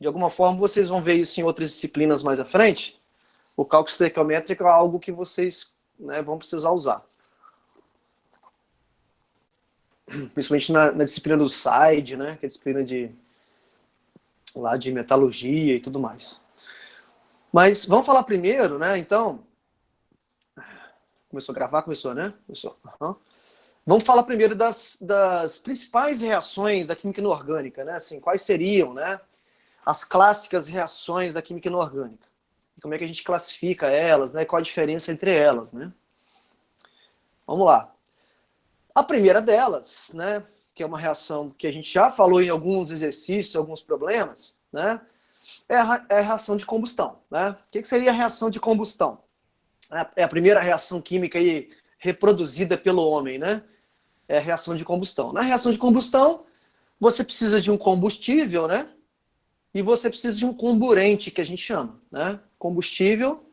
De alguma forma, vocês vão ver isso em outras disciplinas mais à frente. O cálculo estequiométrico é algo que vocês, né, vão precisar usar. Principalmente na disciplina do SAID, né, que é a disciplina lá de metalurgia e tudo mais. Mas vamos falar primeiro, né, então... Começou a gravar? Começou, né? Começou. Uhum. Vamos falar primeiro das principais reações da química inorgânica, né? Assim, quais seriam, né, as clássicas reações da química inorgânica? E como é que a gente classifica elas, né? Qual a diferença entre elas, né? Vamos lá. A primeira delas, né, que é uma reação que a gente já falou em alguns exercícios, alguns problemas, né, é a reação de combustão, né? O que seria a reação de combustão? É a primeira reação química aí reproduzida pelo homem, né? É a reação de combustão. Na reação de combustão, você precisa de um combustível, né? E você precisa de um comburente, que a gente chama, né? Combustível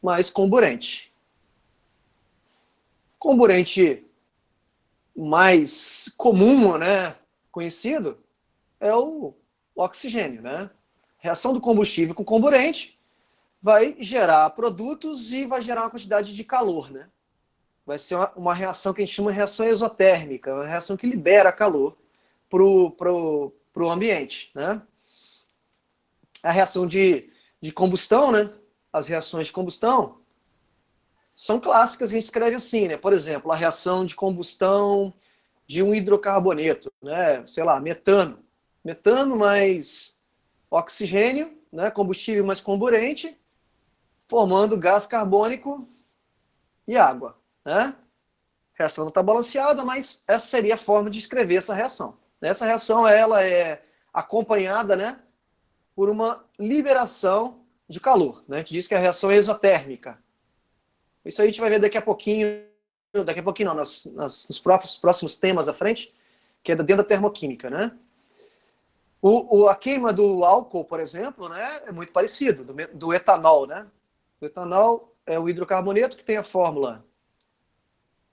mais comburente. Comburente mais comum, né, conhecido, é o oxigênio, né? Reação do combustível com comburente vai gerar produtos e vai gerar uma quantidade de calor, né? Vai ser uma reação que a gente chama de reação exotérmica, uma reação que libera calor pro ambiente, né? A reação de combustão, né? As reações de combustão são clássicas, a gente escreve assim, né? Por exemplo, a reação de combustão de um hidrocarboneto, né? Sei lá, metano. Metano mais oxigênio, né? Combustível mais comburente, formando gás carbônico e água, né? A reação não está balanceada, mas essa seria a forma de escrever essa reação. Essa reação ela é acompanhada, né, por uma liberação de calor, né? A gente diz que a reação é exotérmica. Isso aí a gente vai ver daqui a pouquinho não, nos próximos temas à frente, que é dentro da termoquímica, né? A queima do álcool, por exemplo, né, é muito parecido, do etanol, né? O etanol é o hidrocarboneto que tem a fórmula,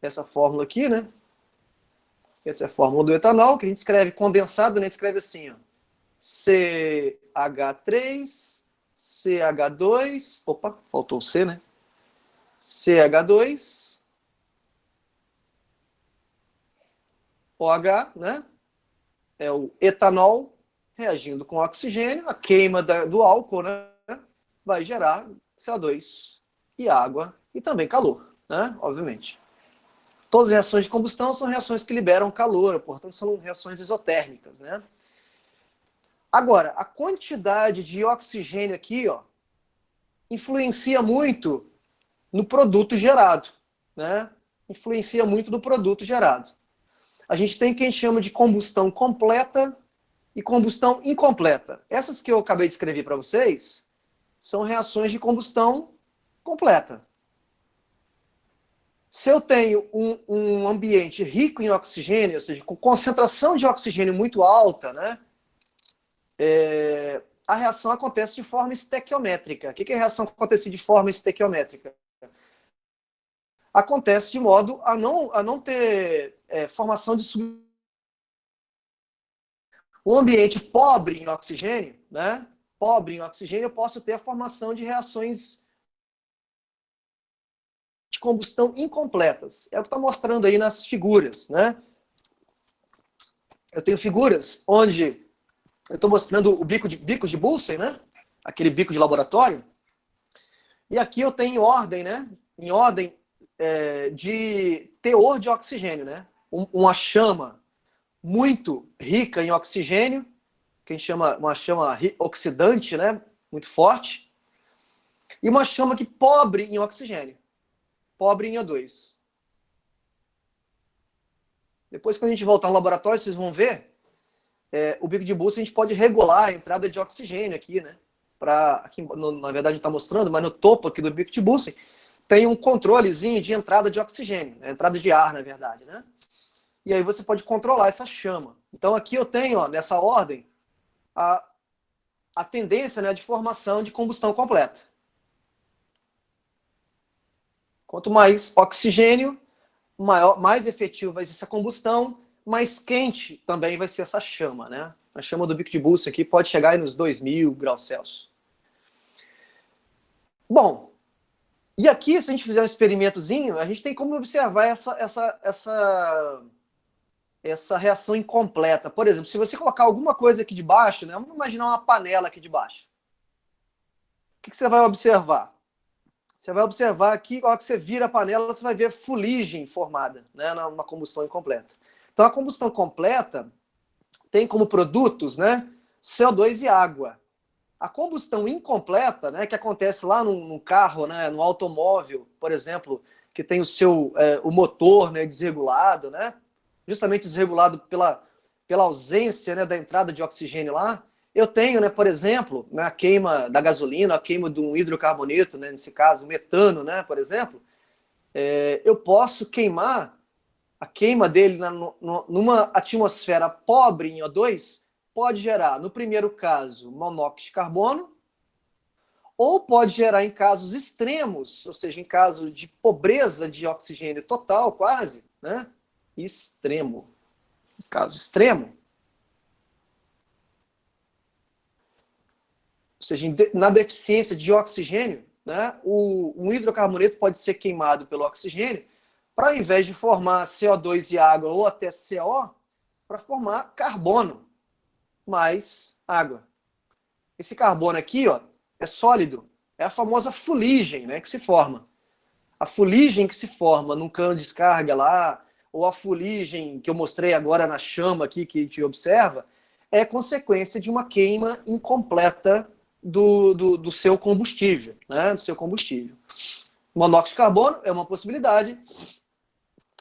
essa fórmula aqui, né? Essa é a fórmula do etanol, que a gente escreve condensado, né? A gente escreve assim, ó, CH3, CH2, opa, faltou o C, né? CH2, OH, né? É o etanol reagindo com oxigênio, a queima do álcool, né? Vai gerar CO2 e água e também calor, né? Obviamente. Todas as reações de combustão são reações que liberam calor, portanto são reações exotérmicas, né? Agora, a quantidade de oxigênio aqui, ó, influencia muito no produto gerado, né? Influencia muito no produto gerado. A gente tem o que a gente chama de combustão completa e combustão incompleta. Essas que eu acabei de escrever para vocês são reações de combustão completa. Se eu tenho um ambiente rico em oxigênio, ou seja, com concentração de oxigênio muito alta, né, a reação acontece de forma estequiométrica. O que é a reação que acontece de forma estequiométrica? Acontece de modo a não ter formação de um ambiente pobre em oxigênio, né? Pobre em oxigênio, eu posso ter a formação de reações de combustão incompletas. É o que está mostrando aí nas figuras, né? Eu tenho figuras onde eu estou mostrando o bico de Bunsen, né? Aquele bico de laboratório. E aqui eu tenho em ordem, né? Em ordem de teor de oxigênio, né? Uma chama muito rica em oxigênio, que a gente chama uma chama oxidante, né? Muito forte. E uma chama que pobre em oxigênio, pobre em O2. Depois, quando a gente voltar no laboratório, vocês vão ver, o bico de Bunsen a gente pode regular a entrada de oxigênio aqui, né? Aqui, na verdade, não está mostrando, mas no topo aqui do bico de Bunsen tem um controlezinho de entrada de oxigênio, entrada de ar, na verdade, né? E aí você pode controlar essa chama. Então aqui eu tenho, ó, nessa ordem, a tendência, né, de formação de combustão completa. Quanto mais oxigênio, mais efetivo vai ser essa combustão, mais quente também vai ser essa chama, né? A chama do bico de Bunsen aqui pode chegar aí nos 2000 graus Celsius. Bom, e aqui, se a gente fizer um experimentozinho, a gente tem como observar essa reação incompleta. Por exemplo, se você colocar alguma coisa aqui debaixo, né, vamos imaginar uma panela aqui debaixo. O que você vai observar? Você vai observar aqui, na hora que você vira a panela, você vai ver fuligem formada, né, numa combustão incompleta. Então, a combustão completa tem como produtos, né, CO2 e água. A combustão incompleta, né, que acontece lá num carro, né, no automóvel, por exemplo, que tem o motor, né, desregulado, né, justamente desregulado pela ausência, né, da entrada de oxigênio lá. Eu tenho, né, por exemplo, né, a queima da gasolina, a queima de um hidrocarboneto, né, nesse caso, o metano, né, por exemplo, eu posso queimar a queima dele numa atmosfera pobre em O2, pode gerar, no primeiro caso, monóxido de carbono, ou pode gerar em casos extremos, ou seja, em caso de pobreza de oxigênio total, quase, né? Extremo. Caso extremo. Ou seja, na deficiência de oxigênio, né, um hidrocarboneto pode ser queimado pelo oxigênio para, ao invés de formar CO2 e água ou até CO, para formar carbono mais água. Esse carbono aqui, ó, é sólido, é a famosa fuligem, né, que se forma. A fuligem que se forma num cano de descarga lá, ou a fuligem que eu mostrei agora na chama aqui que a gente observa, é consequência de uma queima incompleta do seu combustível, né, do seu combustível. Monóxido de carbono é uma possibilidade,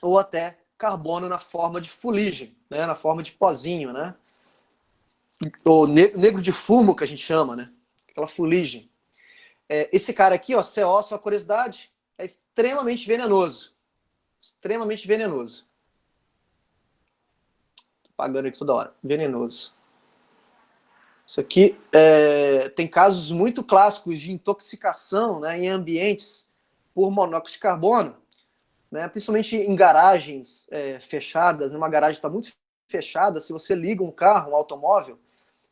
ou até carbono na forma de fuligem, né, na forma de pozinho, né, ou negro de fumo que a gente chama, né, aquela fuligem. Esse cara aqui, ó, CO, sua curiosidade, é extremamente venenoso. Extremamente venenoso. Tô pagando aqui toda hora. Venenoso. Isso aqui tem casos muito clássicos de intoxicação, né, em ambientes por monóxido de carbono, né, principalmente em garagens fechadas. Uma garagem está muito fechada, se você liga um carro, um automóvel,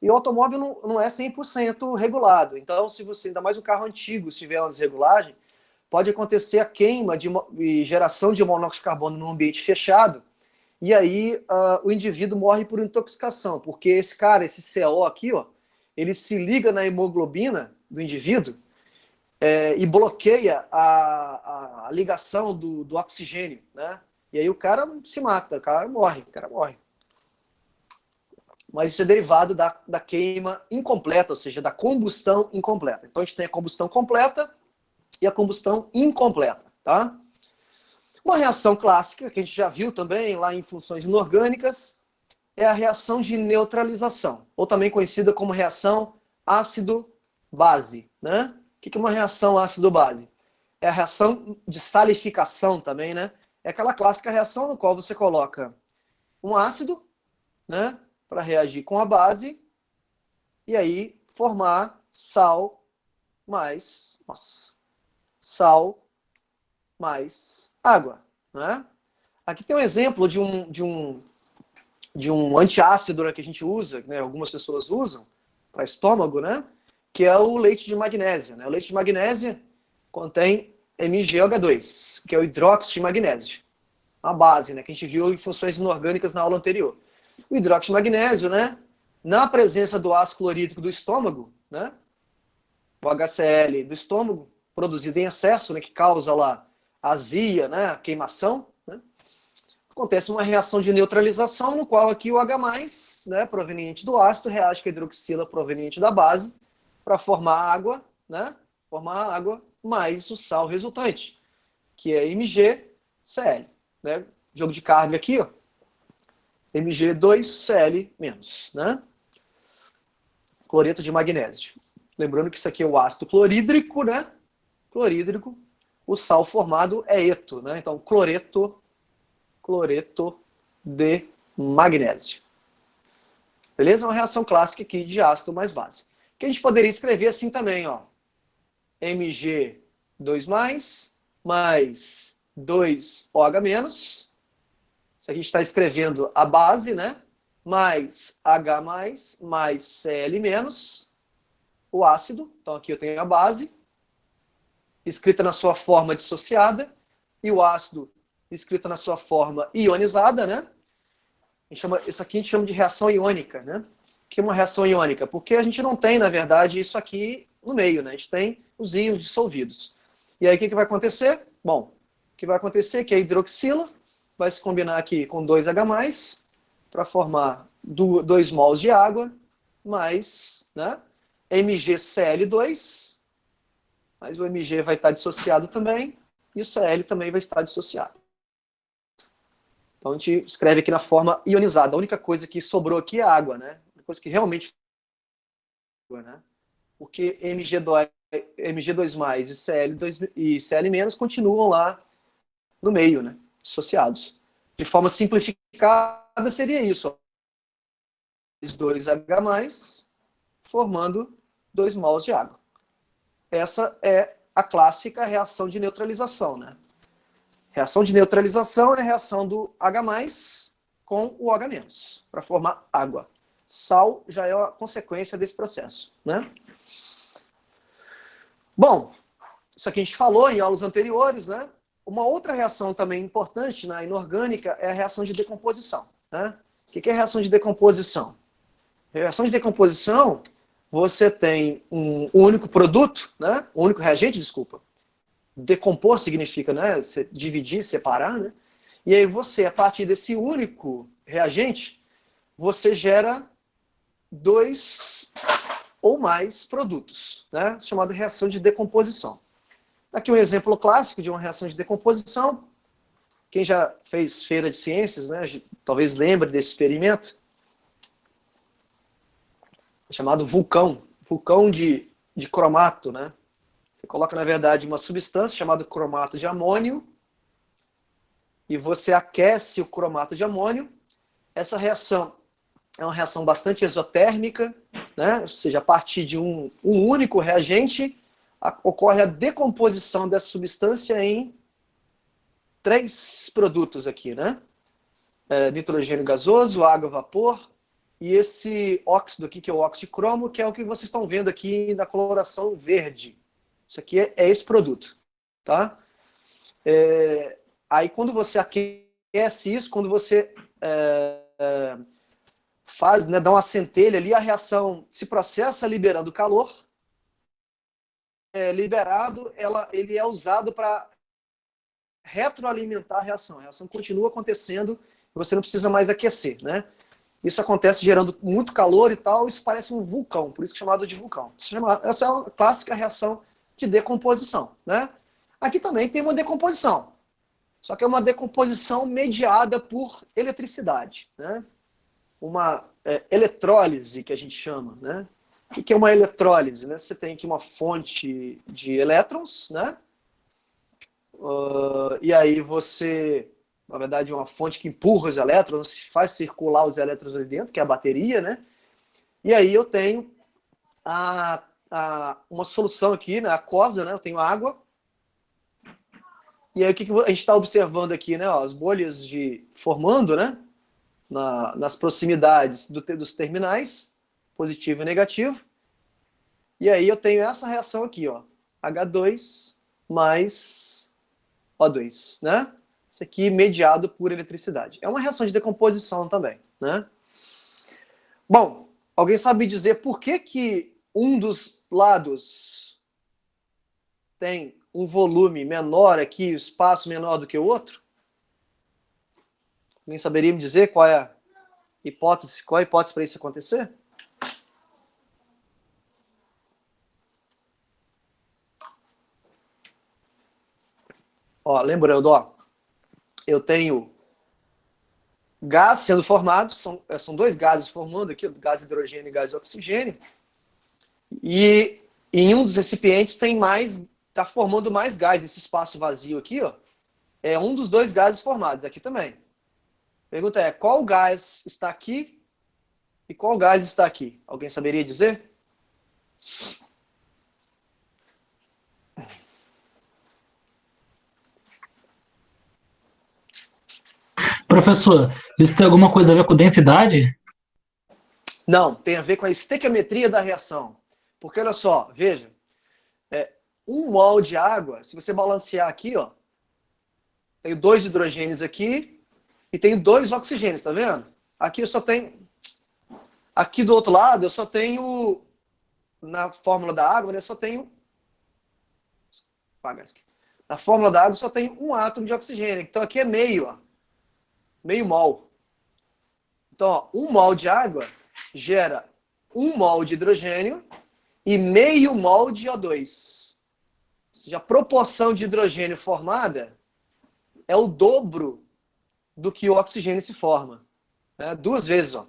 e o automóvel não é 100% regulado. Então, se você, ainda mais um carro antigo, se tiver uma desregulagem, pode acontecer a queima e geração de monóxido de carbono num ambiente fechado, e aí o indivíduo morre por intoxicação, porque esse cara, esse CO aqui, ó, ele se liga na hemoglobina do indivíduo e bloqueia a ligação do oxigênio, né? E aí o cara se mata, o cara morre. Mas isso é derivado da queima incompleta, ou seja, da combustão incompleta. Então a gente tem a combustão completa e a combustão incompleta, tá? Uma reação clássica, que a gente já viu também lá em funções inorgânicas, é a reação de neutralização, ou também conhecida como reação ácido-base, né? O que é uma reação ácido-base? É a reação de salificação também, né? É aquela clássica reação no qual você coloca um ácido, né, para reagir com a base, e aí formar sal mais água, né? Aqui tem um exemplo de um antiácido, né, que a gente usa, né, algumas pessoas usam para estômago, né, que é o leite de magnésia, né? O leite de magnésia contém MgOH2, que é o hidróxido de magnésio, a base, né, que a gente viu em funções inorgânicas na aula anterior. O hidróxido de magnésio, né, na presença do ácido clorídrico do estômago, né, o HCl do estômago, produzido em excesso, né, que causa lá azia, né, a queimação, né, acontece uma reação de neutralização, no qual aqui o H+, né, proveniente do ácido, reage com a hidroxila proveniente da base, para formar água, né, formar água mais o sal resultante, que é MgCl, né, jogo de carga aqui, ó, Mg2Cl-, né, cloreto de magnésio. Lembrando que isso aqui é o ácido clorídrico, né? Clorídrico. O sal formado é eto, né? Então, cloreto de magnésio. Beleza? É uma reação clássica aqui de ácido mais base. Que a gente poderia escrever assim também, ó. Mg2+, mais 2OH-. Se a gente está escrevendo a base, né? mais H+, mais Cl-, o ácido. Então, aqui eu tenho a base, escrita na sua forma dissociada, e o ácido escrito na sua forma ionizada, né? Isso aqui a gente chama de reação iônica, né? O que é uma reação iônica? Porque a gente não tem, na verdade, isso aqui no meio, né? A gente tem os íons dissolvidos. E aí o que vai acontecer? Bom, o que vai acontecer é que a hidroxila vai se combinar aqui com 2H+, para formar 2 mols de água, mais, né, MgCl2, mas o Mg vai estar dissociado também, e o Cl também vai estar dissociado. Então a gente escreve aqui na forma ionizada. A única coisa que sobrou aqui é a água, né? A única coisa que realmente né? Porque Mg2+, e Cl- continuam lá no meio, né? Dissociados. De forma simplificada seria isso. 2H+, formando 2 mols de água. Essa é a clássica reação de neutralização, né? Reação de neutralização é a reação do H+, com o OH-, para formar água. Sal já é a consequência desse processo, né? Bom, isso aqui a gente falou em aulas anteriores, né? Uma outra reação também importante na inorgânica é a reação de decomposição, né? O que é a reação de decomposição? Reação de decomposição, você tem um único produto, né? Um único reagente, desculpa. Decompor significa, né? Você dividir, separar, né? E aí você, a partir desse único reagente, você gera 2 ou mais produtos, né? Chamada reação de decomposição. Aqui um exemplo clássico de uma reação de decomposição. Quem já fez feira de ciências, né? Talvez lembre desse experimento. Chamado vulcão de cromato, né? Você coloca, na verdade, uma substância chamada cromato de amônio e você aquece o cromato de amônio. Essa reação é uma reação bastante exotérmica, né? Ou seja, a partir de um único reagente, ocorre a decomposição dessa substância em 3 produtos aqui, né? Nitrogênio gasoso, água, vapor, e esse óxido aqui, que é o óxido de cromo, que é o que vocês estão vendo aqui na coloração verde. Isso aqui é esse produto, tá? Aí quando você aquece isso, quando você faz, né, dá uma centelha ali, a reação se processa liberando calor, liberado, ele é usado para retroalimentar a reação continua acontecendo, você não precisa mais aquecer, né? Isso acontece gerando muito calor e tal, isso parece um vulcão, por isso que é chamado de vulcão. Essa é uma clássica reação de decomposição, né? Aqui também tem uma decomposição, só que é uma decomposição mediada por eletricidade, né? Uma eletrólise, que a gente chama, né? O que é uma eletrólise? Né? Você tem aqui uma fonte de elétrons, né? E aí você, na verdade, uma fonte que empurra os elétrons, faz circular os elétrons ali dentro, que é a bateria, né? E aí eu tenho uma solução aqui, né? Aquosa, né? Eu tenho água. E aí o que a gente está observando aqui, né? Ó, as bolhas formando, né? Nas proximidades dos terminais, positivo e negativo. E aí eu tenho essa reação aqui, ó, H2 mais O2, né? Isso aqui mediado por eletricidade. É uma reação de decomposição também, né? Bom, alguém sabe dizer por que um dos lados tem um volume menor aqui, o espaço menor do que o outro? Alguém saberia me dizer qual é a hipótese para isso acontecer? Ó, lembrando, ó, eu tenho gás sendo formado, são 2 gases formando aqui, gás hidrogênio e gás oxigênio, e em um dos recipientes está formando mais gás, esse espaço vazio aqui, ó, é um dos 2 gases formados, aqui também. A pergunta é, qual gás está aqui e qual gás está aqui? Alguém saberia dizer? Professor, isso tem alguma coisa a ver com densidade? Não, tem a ver com a estequiometria da reação. Porque olha só, veja, 1 mol de água, se você balancear aqui, ó, tenho 2 hidrogênios aqui e tenho 2 oxigênios, tá vendo? Aqui eu só tenho. Aqui do outro lado eu só tenho. Na fórmula da água, né, eu só tenho. Na fórmula da água eu só tenho 1 átomo de oxigênio. Então aqui é meio, ó. Meio mol. Então, ó, 1 mol de água gera 1 mol de hidrogênio e meio mol de O2. Ou seja, a proporção de hidrogênio formada é o dobro do que o oxigênio se forma. 2 vezes, ó.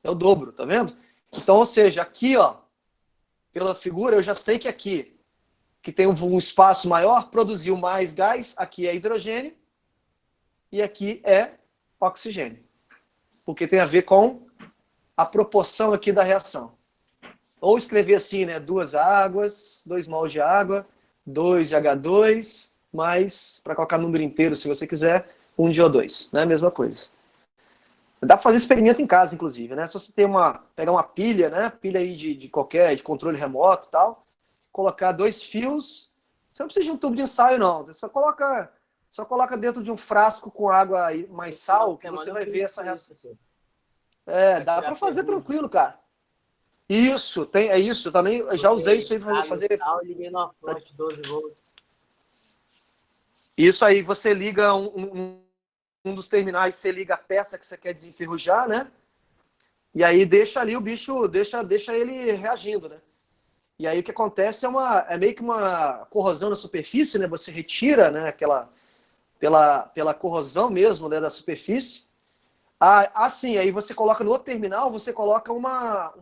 É o dobro, tá vendo? Então, ou seja, aqui, ó, pela figura, eu já sei que aqui, que tem um espaço maior, produziu mais gás, aqui é hidrogênio e aqui é oxigênio. Porque tem a ver com a proporção aqui da reação. Ou escrever assim, né? 2 águas, 2 mol de água, 2 de H2, mais, para colocar número inteiro se você quiser, 1 de O2. Né? Mesma coisa. Dá para fazer experimento em casa, inclusive, né? Se você pegar uma pilha, né? Pilha aí de controle remoto e tal, colocar 2 fios, você não precisa de um tubo de ensaio, não. Você só coloca dentro de um frasco com água mais sal, que você vai ver essa reação. Dá para fazer tranquilo, cara. Isso, é isso. Eu também já usei isso aí para fazer. Liguei numa fonte 12 volts. Isso aí, você liga um dos terminais, você liga a peça que você quer desenferrujar, né? E aí deixa ali o bicho, deixa ele reagindo, né? E aí o que acontece é meio que uma corrosão na superfície, né? Você retira, né, pela corrosão mesmo, né, da superfície. Assim, aí você coloca no outro terminal, você coloca uma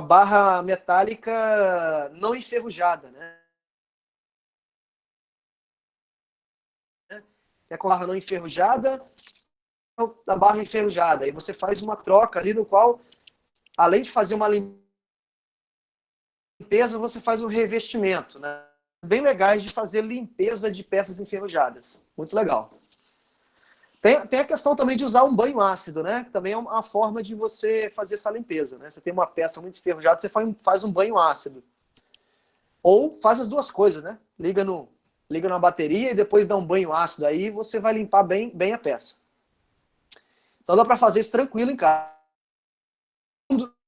barra metálica não enferrujada, né? É com a barra não enferrujada, da barra enferrujada. Aí você faz uma troca ali no qual, além de fazer uma limpeza, você faz um revestimento, né? Bem legais de fazer limpeza de peças enferrujadas. Muito legal. Tem a questão também de usar um banho ácido, né? Que também é uma forma de você fazer essa limpeza, né? Você tem uma peça muito enferrujada, você faz um banho ácido. Ou faz as duas coisas, né? Liga na bateria e depois dá um banho ácido. Aí você vai limpar bem a peça. Então dá para fazer isso tranquilo em casa.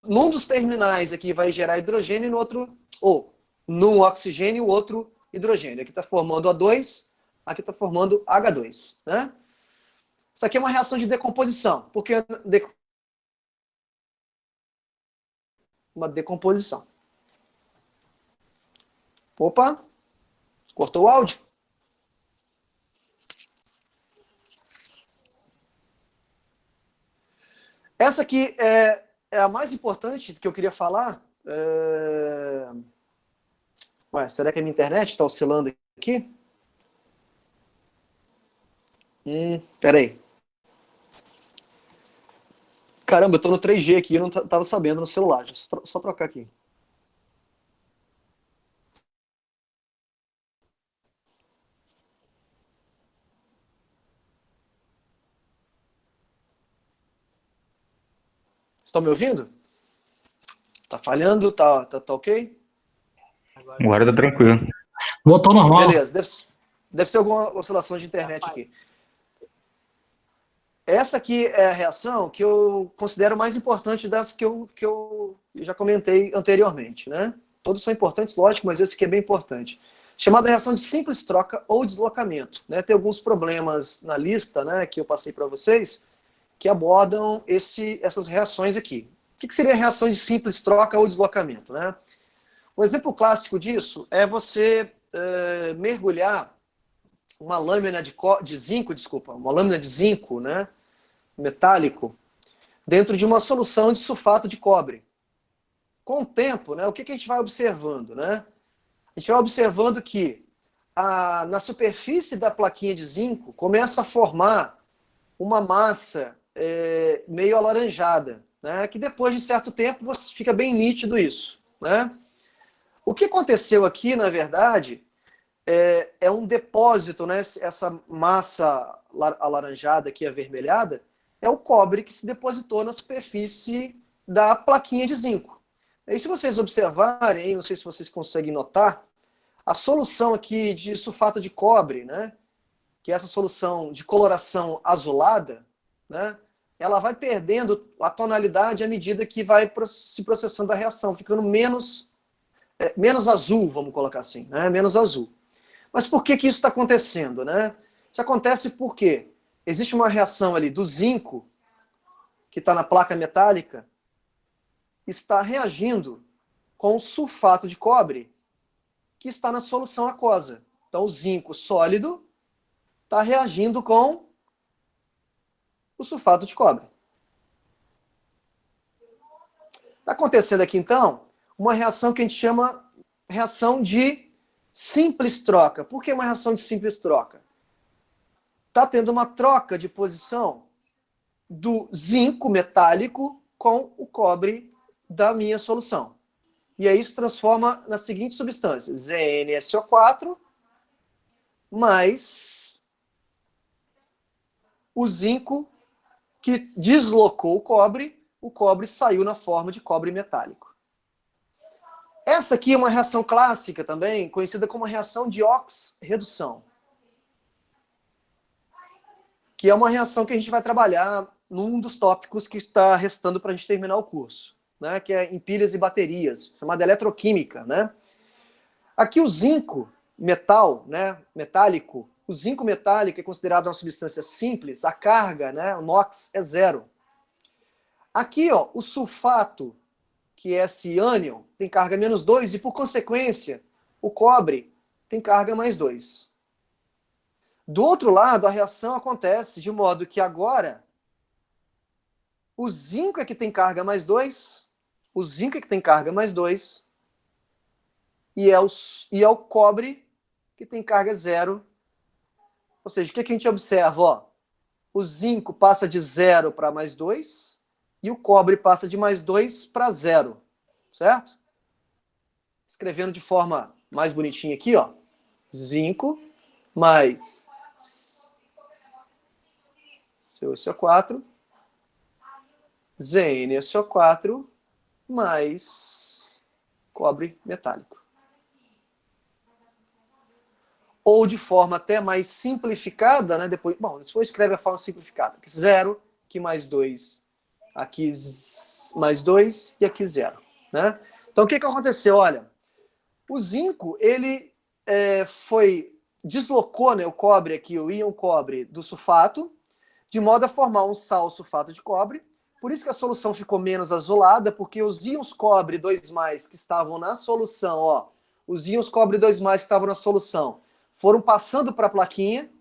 Num dos terminais aqui vai gerar hidrogênio e no outro, ou num oxigênio, o outro hidrogênio. Aqui está formando O2, aqui está formando H2, né? Isso aqui é uma reação de decomposição, porque uma decomposição. Opa, cortou o áudio? Essa aqui é a mais importante que eu queria falar. Ué, será que a minha internet está oscilando aqui? Peraí. Caramba, eu tô no 3G aqui, eu não tava sabendo no celular. Deixa eu só trocar aqui. Estão me ouvindo? Tá falhando? Tá ok? Agora tá tranquilo. Voltou normal. Beleza, deve ser alguma oscilação de internet aqui. Essa aqui é a reação que eu considero mais importante das que eu já comentei anteriormente, né? Todos são importantes, lógico, mas esse aqui é bem importante. Chamada reação de simples troca ou deslocamento, né? Tem alguns problemas na lista, né, que eu passei para vocês, que abordam essas reações aqui. O que seria a reação de simples troca ou deslocamento, né? Um exemplo clássico disso é você mergulhar uma lâmina de zinco, uma lâmina de zinco, né, metálico, dentro de uma solução de sulfato de cobre. Com o tempo, né, o que a gente vai observando, né? A gente vai observando que na superfície da plaquinha de zinco começa a formar uma massa meio alaranjada, né, que depois de certo tempo fica bem nítido isso, né? O que aconteceu aqui, na verdade, é um depósito, né? Essa massa alaranjada aqui, avermelhada, é o cobre que se depositou na superfície da plaquinha de zinco. E se vocês observarem, não sei se vocês conseguem notar, a solução aqui de sulfato de cobre, né, que é essa solução de coloração azulada, né, ela vai perdendo a tonalidade à medida que vai se processando a reação, ficando menos azul, vamos colocar assim, né, menos azul. Mas por que isso está acontecendo? Né? Isso acontece porque existe uma reação ali do zinco, que está na placa metálica, está reagindo com o sulfato de cobre, que está na solução aquosa. Então, o zinco sólido está reagindo com o sulfato de cobre. Está acontecendo aqui, então, uma reação que a gente chama reação de simples troca. Por que uma reação de simples troca? Está tendo uma troca de posição do zinco metálico com o cobre da minha solução. E aí isso transforma na seguinte substância: ZnSO4 mais o zinco que deslocou o cobre saiu na forma de cobre metálico. Essa aqui é uma reação clássica também, conhecida como reação de oxirredução, que é uma reação que a gente vai trabalhar num dos tópicos que está restando para a gente terminar o curso, né, que é em pilhas e baterias, chamada eletroquímica. Né? Aqui o zinco metálico, o zinco metálico é considerado uma substância simples, a carga, né, o NOx é zero. Aqui, ó, o sulfato, que é esse ânion, tem carga -2 e, por consequência, o cobre tem carga +2. Do outro lado, a reação acontece de modo que agora o zinco é que tem carga +2, o zinco é que tem carga +2, e é o cobre que tem carga 0. Ou seja, o que a gente observa? Ó, o zinco passa de 0 para +2 e o cobre passa de +2 para 0. Certo? Escrevendo de forma mais bonitinha aqui, ó. Zinco mais CuSO4, ZnSO4 mais cobre metálico. Ou de forma até mais simplificada, né? Depois, bom, depois escreve a forma simplificada. Aqui 0, aqui +2, aqui +2 e aqui 0. Né? Então, o que aconteceu? Olha, o zinco, ele deslocou, né, o cobre aqui, o íon cobre do sulfato, de modo a formar um sal sulfato de cobre. Por isso que a solução ficou menos azulada, porque os íons cobre 2+, que estavam na solução, ó, os íons cobre 2+, que estavam na solução, foram passando para a plaquinha.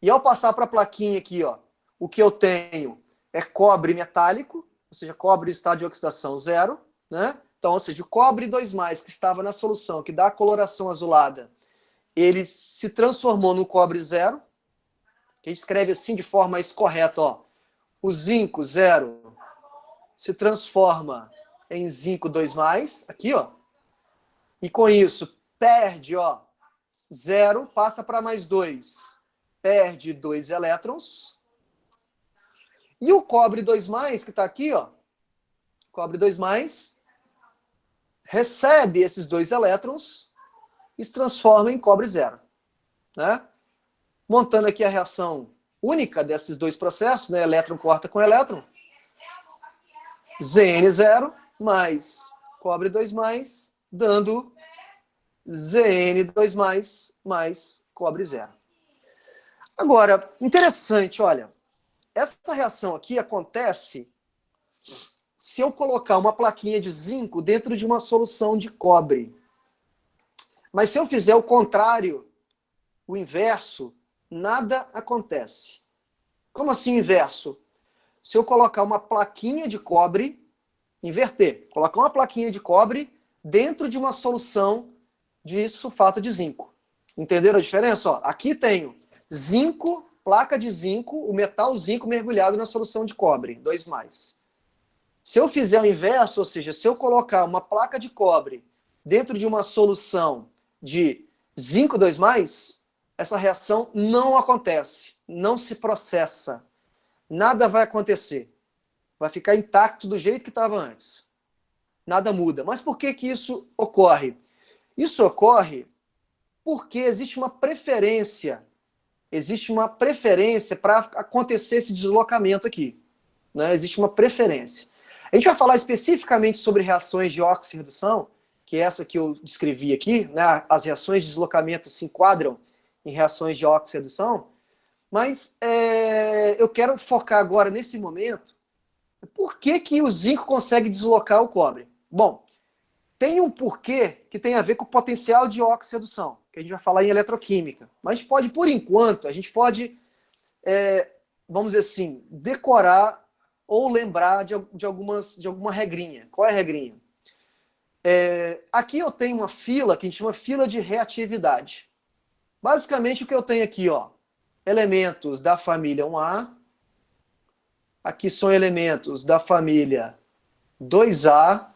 E ao passar para a plaquinha aqui, ó, o que eu tenho é cobre metálico, ou seja, cobre em estado de oxidação 0, né? Então, ou seja, o cobre 2+, que estava na solução, que dá a coloração azulada, ele se transformou no cobre 0, que a gente escreve assim de forma mais correta, ó. O zinco 0 se transforma em zinco 2+, aqui, ó. E com isso, perde, ó, 0, passa para +2, perde 2 elétrons. E o cobre 2+, que está aqui, ó, cobre 2+, recebe esses 2 elétrons e se transforma em cobre 0. Né? Montando aqui a reação única desses dois processos, né? Elétron corta com elétron. Zn0 mais cobre 2+, dando Zn2+ mais cobre 0. Agora, interessante, olha, essa reação aqui acontece se eu colocar uma plaquinha de zinco dentro de uma solução de cobre. Mas se eu fizer o contrário, o inverso, nada acontece. Como assim o inverso? Se eu colocar uma plaquinha de cobre, inverter, colocar uma plaquinha de cobre dentro de uma solução de sulfato de zinco. Entenderam a diferença? Ó, aqui tenho zinco, placa de zinco, o metal zinco mergulhado na solução de cobre, 2+. Se eu fizer o inverso, ou seja, se eu colocar uma placa de cobre dentro de uma solução de zinco 2+, essa reação não acontece, não se processa, nada vai acontecer. Vai ficar intacto do jeito que estava antes. Nada muda. Mas por que que isso ocorre? Isso ocorre porque existe uma preferência. Existe uma preferência para acontecer esse deslocamento aqui. Né? Existe uma preferência. A gente vai falar especificamente sobre reações de óxido-redução, que é essa que eu descrevi aqui, né? As reações de deslocamento se enquadram em reações de óxido-redução, mas eu quero focar agora nesse momento por que que o zinco consegue deslocar o cobre. Bom, tem um porquê que tem a ver com o potencial de óxido-redução, que a gente vai falar em eletroquímica. Mas a gente pode, por enquanto, vamos dizer assim, decorar ou lembrar de alguma regrinha. Qual é a regrinha? Aqui eu tenho uma fila que a gente chama fila de reatividade. Basicamente o que eu tenho aqui, ó, elementos da família 1A, aqui são elementos da família 2A,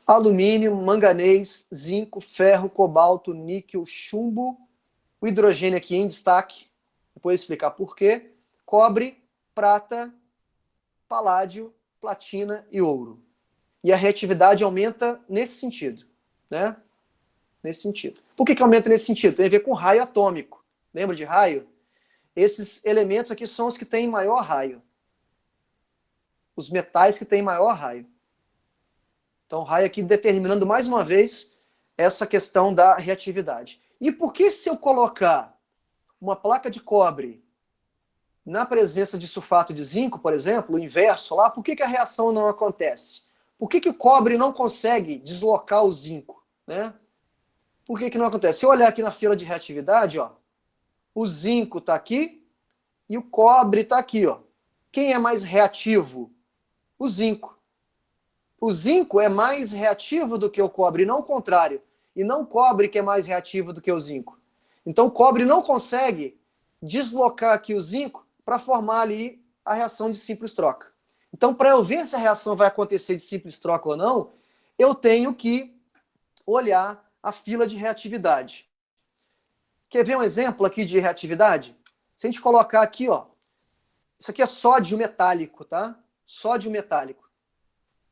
alumínio, manganês, zinco, ferro, cobalto, níquel, chumbo, o hidrogênio aqui em destaque, depois explicar por quê, cobre, prata, paládio, platina e ouro. E a reatividade aumenta nesse sentido, né? Nesse sentido. Por que aumenta nesse sentido? Tem a ver com raio atômico. Lembra de raio? Esses elementos aqui são os que têm maior raio. Os metais que têm maior raio. Então, raio aqui determinando mais uma vez essa questão da reatividade. E por que se eu colocar uma placa de cobre na presença de sulfato de zinco, por exemplo, o inverso lá, por que a reação não acontece? Por que o cobre não consegue deslocar o zinco? Né? Por que não acontece? Se eu olhar aqui na fila de reatividade, ó, o zinco está aqui e o cobre está aqui. Ó. Quem é mais reativo? O zinco. O zinco é mais reativo do que o cobre, não o contrário. E não o cobre que é mais reativo do que o zinco. Então o cobre não consegue deslocar aqui o zinco para formar ali a reação de simples troca. Então, para eu ver se a reação vai acontecer de simples troca ou não, eu tenho que olhar a fila de reatividade. Quer ver um exemplo aqui de reatividade? Se a gente colocar aqui, ó, isso aqui é sódio metálico, tá? Sódio metálico.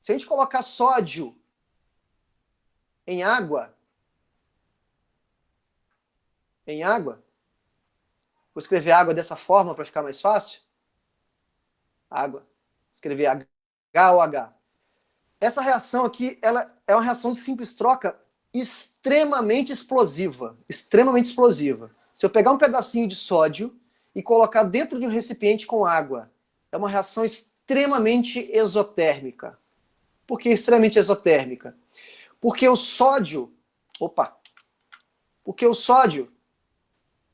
Se a gente colocar sódio em água, vou escrever água dessa forma para ficar mais fácil. Água. Escrever HOH. Essa reação aqui, ela é uma reação de simples troca extremamente explosiva. Extremamente explosiva. Se eu pegar um pedacinho de sódio e colocar dentro de um recipiente com água, é uma reação extremamente exotérmica. Por que extremamente exotérmica? Porque o sódio,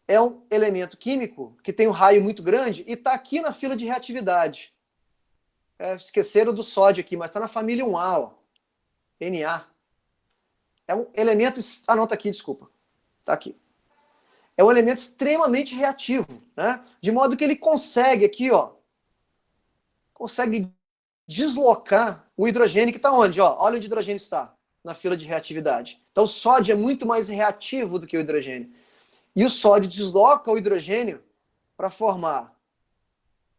é um elemento químico que tem um raio muito grande e está aqui na fila de reatividade. Esqueceram do sódio aqui, mas está na família 1A, ó, Na. É um elemento... Ah, não, está aqui, desculpa. Está aqui. É um elemento extremamente reativo, né? De modo que ele consegue aqui, ó, consegue deslocar o hidrogênio que está onde? Ó, olha onde o hidrogênio está, na fila de reatividade. Então o sódio é muito mais reativo do que o hidrogênio. E o sódio desloca o hidrogênio para formar.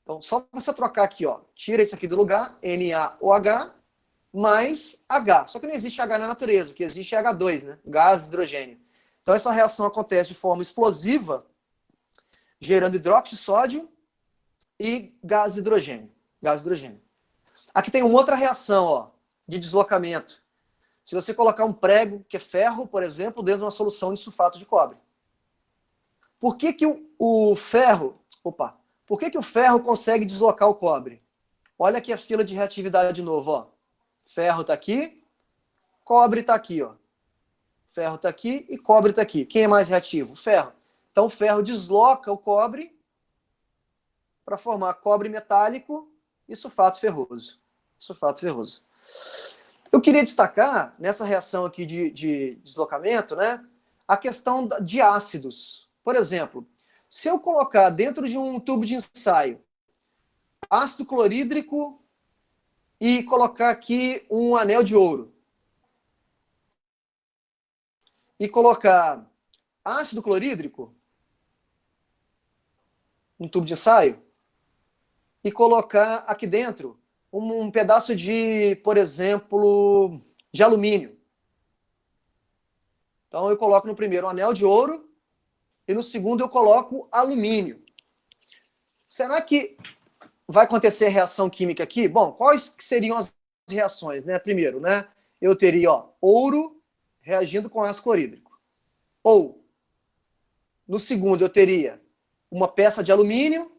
Então, só você trocar aqui, ó, tira isso aqui do lugar, NaOH, mais H. Só que não existe H na natureza, o que existe é H2, né? Gás hidrogênio. Então essa reação acontece de forma explosiva, gerando hidróxido de sódio e gás hidrogênio. Gás hidrogênio. Aqui tem uma outra reação, ó, de deslocamento. Se você colocar um prego, que é ferro, por exemplo, dentro de uma solução de sulfato de cobre. Por que o ferro... Por que o ferro consegue deslocar o cobre? Olha aqui a fila de reatividade de novo, ó. Ferro está aqui, cobre está aqui, ó. Ferro está aqui e cobre está aqui. Quem é mais reativo? O ferro. Então o ferro desloca o cobre para formar cobre metálico e sulfato ferroso. Sulfato ferroso. Eu queria destacar, nessa reação aqui de deslocamento, né, a questão de ácidos. Por exemplo, se eu colocar dentro de um tubo de ensaio ácido clorídrico e colocar aqui um anel de ouro, e colocar ácido clorídrico no tubo de ensaio, e colocar aqui dentro um pedaço de, por exemplo, de alumínio. Então eu coloco no primeiro um anel de ouro e no segundo eu coloco alumínio. Será que vai acontecer reação química aqui? Bom, quais seriam as reações, né? Primeiro, né? Eu teria, ó, ouro reagindo com ácido clorídrico. Ou, no segundo, eu teria uma peça de alumínio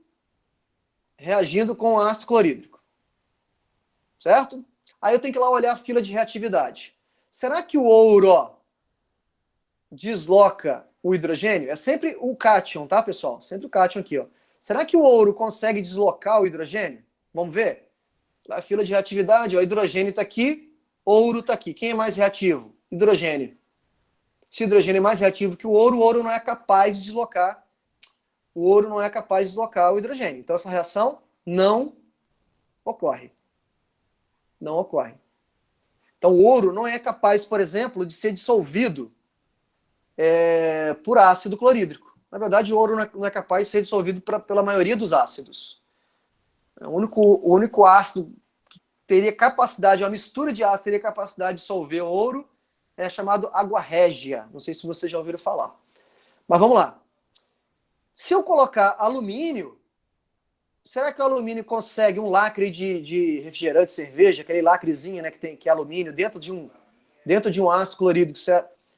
reagindo com ácido clorídrico. Certo? Aí eu tenho que ir lá olhar a fila de reatividade. Será que o ouro, ó, desloca o hidrogênio? É sempre o cátion, tá, pessoal? Sempre o cátion aqui, ó. Será que o ouro consegue deslocar o hidrogênio? Vamos ver? A fila de reatividade, ó, hidrogênio está aqui, ouro está aqui. Quem é mais reativo? Hidrogênio. Se o hidrogênio é mais reativo que o ouro não é capaz de deslocar. O ouro não é capaz de deslocar o hidrogênio. Então essa reação não ocorre. Não ocorre. Então o ouro não é capaz, por exemplo, de ser dissolvido por ácido clorídrico. Na verdade, o ouro não é capaz de ser dissolvido pela maioria dos ácidos. O único ácido que teria capacidade, uma mistura de ácido teria capacidade de dissolver o ouro, é chamado água régia. Não sei se vocês já ouviram falar. Mas vamos lá. Se eu colocar alumínio, será que o alumínio consegue um lacre de refrigerante de cerveja, aquele lacrezinho, né, que é alumínio, dentro de um ácido clorídrico?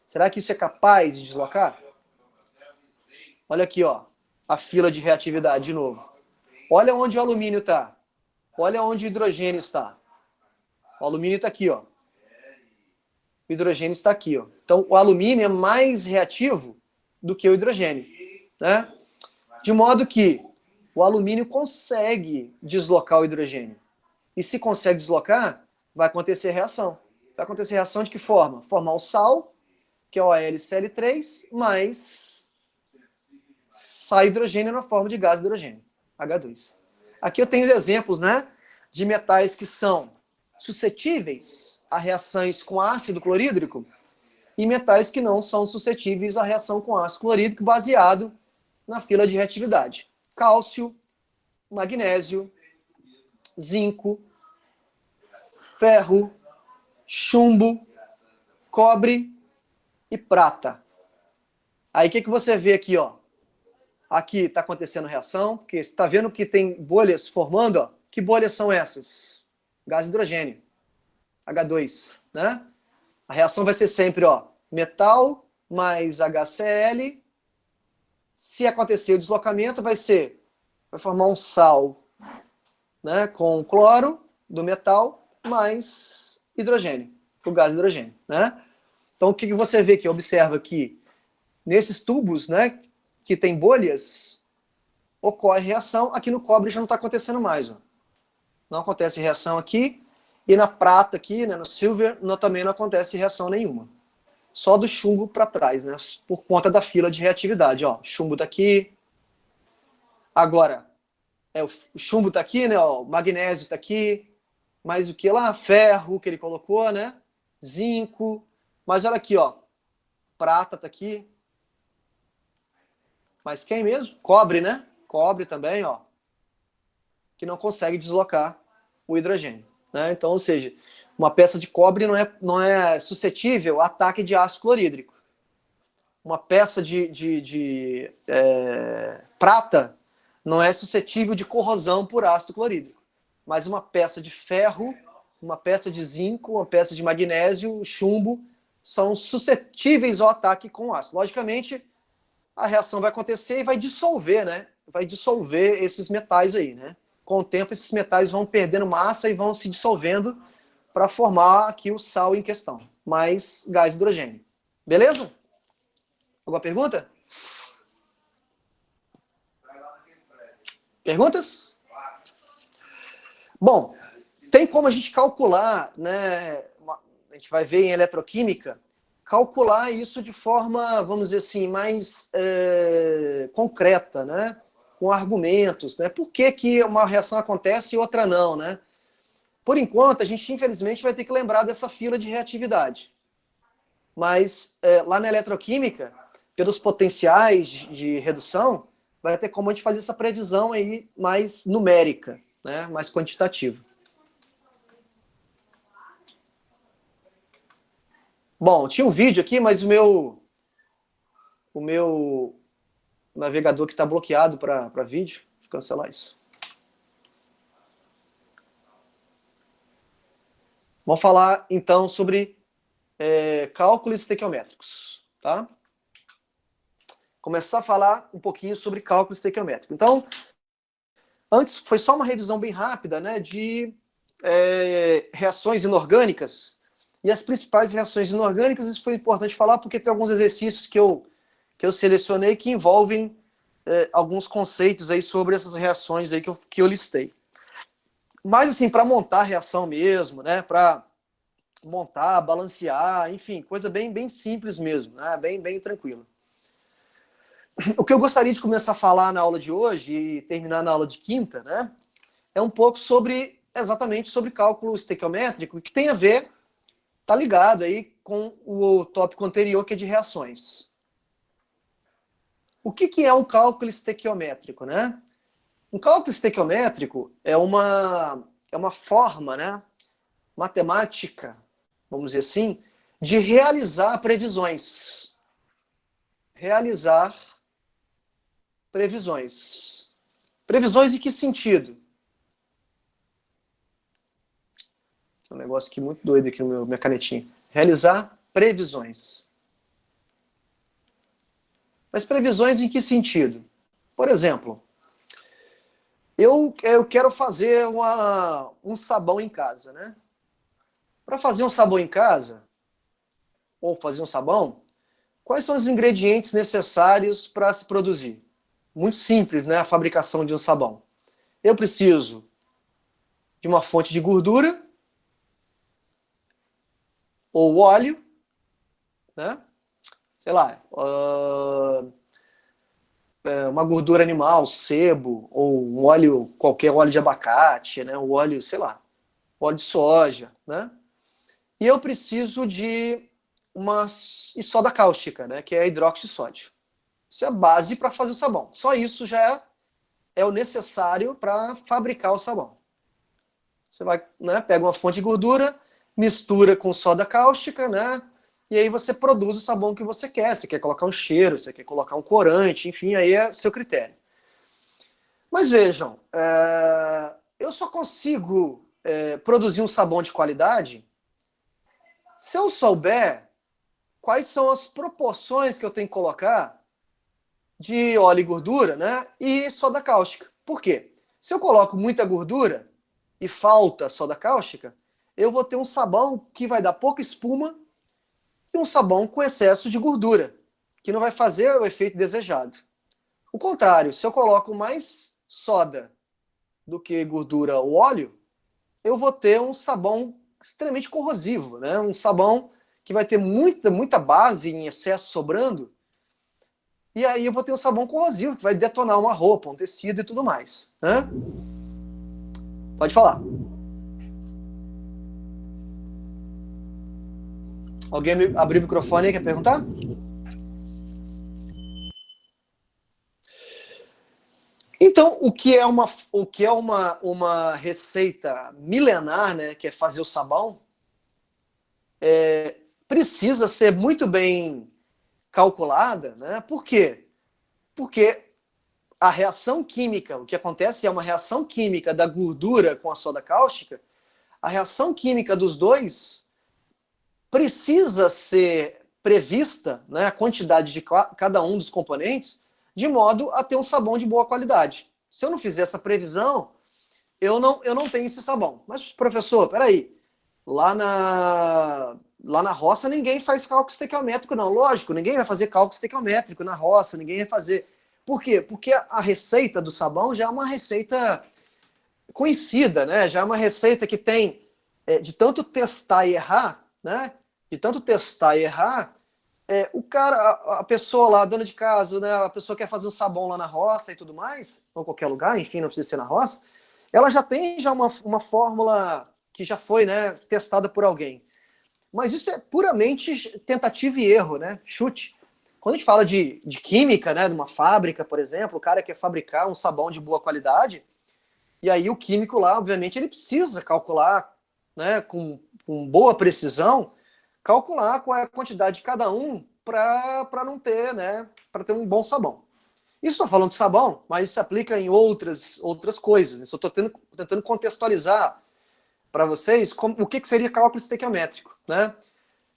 Será que isso é capaz de deslocar? Olha aqui, ó, a fila de reatividade de novo. Olha onde o alumínio está. Olha onde o hidrogênio está. O alumínio está aqui, ó. O hidrogênio está aqui, ó. Então, o alumínio é mais reativo do que o hidrogênio, né? De modo que o alumínio consegue deslocar o hidrogênio. E se consegue deslocar, vai acontecer reação. Vai acontecer reação de que forma? Formar o sal, que é o AlCl3, mais sai hidrogênio na forma de gás de hidrogênio, H2. Aqui eu tenho exemplos, né, de metais que são suscetíveis a reações com ácido clorídrico e metais que não são suscetíveis à reação com ácido clorídrico, baseado na fila de reatividade. Cálcio, magnésio, zinco, ferro, chumbo, cobre e prata. Aí o que você vê aqui, ó? Aqui está acontecendo reação, porque você está vendo que tem bolhas formando, ó. Que bolhas são essas? Gás de hidrogênio, H2, né? A reação vai ser sempre, ó, metal mais HCl. Se acontecer o deslocamento, vai formar um sal, né, com cloro do metal mais hidrogênio, o gás de hidrogênio, né? Então o que você vê aqui? Observa que nesses tubos, né, que tem bolhas, ocorre reação. Aqui no cobre já não está acontecendo mais, ó. Não acontece reação aqui. E na prata aqui, né, no silver, também não acontece reação nenhuma. Só do chumbo para trás, né? Por conta da fila de reatividade, ó. Chumbo tá aqui. Agora, o chumbo tá aqui, né? Ó, o magnésio tá aqui. Mais o que lá? Ferro que ele colocou, né? Zinco. Mas olha aqui, ó. Prata tá aqui. Mas quem mesmo? Cobre, né? Cobre também, ó. Que não consegue deslocar o hidrogênio, né? Então, ou seja, uma peça de cobre não é suscetível a ataque de ácido clorídrico. Uma peça de prata não é suscetível de corrosão por ácido clorídrico. Mas uma peça de ferro, uma peça de zinco, uma peça de magnésio, chumbo, são suscetíveis ao ataque com ácido. Logicamente, a reação vai acontecer e vai dissolver, né? Vai dissolver esses metais aí, né? Com o tempo, esses metais vão perdendo massa e vão se dissolvendo para formar aqui o sal em questão, mais gás de hidrogênio. Beleza? Alguma pergunta? Perguntas? Bom, tem como a gente calcular, né? A gente vai ver em eletroquímica, calcular isso de forma, vamos dizer assim, mais concreta, né? Com argumentos, né? Por que uma reação acontece e outra não, né? Por enquanto, a gente, infelizmente, vai ter que lembrar dessa fila de reatividade. Mas, lá na eletroquímica, pelos potenciais de redução, vai ter como a gente fazer essa previsão aí mais numérica. né, mais quantitativo. Bom, tinha um vídeo aqui, mas o meu navegador que está bloqueado para vídeo. Vou cancelar isso. Vamos falar, então, sobre cálculos estequiométricos, tá? Começar a falar um pouquinho sobre cálculo estequiométrico. Então, antes foi só uma revisão bem rápida, né, de reações inorgânicas. E as principais reações inorgânicas, isso foi importante falar, porque tem alguns exercícios que eu selecionei que envolvem alguns conceitos aí sobre essas reações aí que eu listei. Mas, assim, para montar a reação mesmo, né, para montar, balancear, enfim, coisa bem simples mesmo, né, bem tranquila. O que eu gostaria de começar a falar na aula de hoje e terminar na aula de quinta, né, é um pouco exatamente sobre cálculo estequiométrico, que tem a ver, tá ligado aí com o tópico anterior, que é de reações. O que é um cálculo estequiométrico, né? Um cálculo estequiométrico é uma forma, né, matemática, vamos dizer assim, de realizar previsões. Realizar previsões. Previsões em que sentido? Tem um negócio aqui muito doido aqui no minha canetinha. Realizar previsões. Mas previsões em que sentido? Por exemplo, eu quero fazer um sabão em casa, né? Para fazer um sabão em casa, ou fazer um sabão, quais são os ingredientes necessários para se produzir? Muito simples, né? A fabricação de um sabão. Eu preciso de uma fonte de gordura, ou óleo, né? Sei lá, uma gordura animal, sebo, ou um óleo, qualquer óleo de abacate, né? Um óleo, sei lá, óleo de soja, né? E eu preciso de soda cáustica, né? Que é hidróxido de sódio. Isso é a base para fazer o sabão. Só isso já é o necessário para fabricar o sabão. Você vai, né, pega uma fonte de gordura, mistura com soda cáustica, né? E aí você produz o sabão que você quer. Você quer colocar um cheiro, você quer colocar um corante, enfim, aí é seu critério. Mas vejam, eu só consigo produzir um sabão de qualidade se eu souber quais são as proporções que eu tenho que colocar de óleo e gordura, né, e soda cáustica. Por quê? Se eu coloco muita gordura e falta soda cáustica, eu vou ter um sabão que vai dar pouca espuma e um sabão com excesso de gordura, que não vai fazer o efeito desejado. O contrário, se eu coloco mais soda do que gordura ou óleo, eu vou ter um sabão extremamente corrosivo, né? Um sabão que vai ter muita base em excesso sobrando, e aí eu vou ter um sabão corrosivo, que vai detonar uma roupa, um tecido e tudo mais, né? Pode falar. Alguém abriu o microfone aí, quer perguntar? Então, o que é uma receita milenar, né, que é fazer o sabão, precisa ser muito bem calculada, né? Por quê? Porque a reação química, o que acontece é uma reação química da gordura com a soda cáustica, a reação química dos dois precisa ser prevista, né, a quantidade de cada um dos componentes, de modo a ter um sabão de boa qualidade. Se eu não fizer essa previsão, eu não tenho esse sabão. Mas, professor, peraí, lá na roça ninguém faz cálculo estequiométrico, não. Lógico, ninguém vai fazer cálculo estequiométrico na roça, ninguém vai fazer. Por quê? Porque a receita do sabão já é uma receita conhecida, né? Já é uma receita que tem, de tanto testar e errar, né? De tanto testar e errar, o cara, a pessoa lá, a dona de casa, né, a pessoa que quer fazer um sabão lá na roça e tudo mais, ou qualquer lugar, enfim, não precisa ser na roça, ela já tem uma fórmula que já foi, né, testada por alguém. Mas isso é puramente tentativa e erro, né, chute. Quando a gente fala de química, né, de uma fábrica, por exemplo, o cara quer fabricar um sabão de boa qualidade, E aí o químico lá, obviamente, ele precisa calcular, né, com boa precisão, calcular qual é a quantidade de cada um para não ter, né, para ter um bom sabão. Isso estou falando de sabão, mas isso se aplica em outras coisas. Né? Só estou tentando contextualizar para vocês o que seria cálculo estequiométrico, né?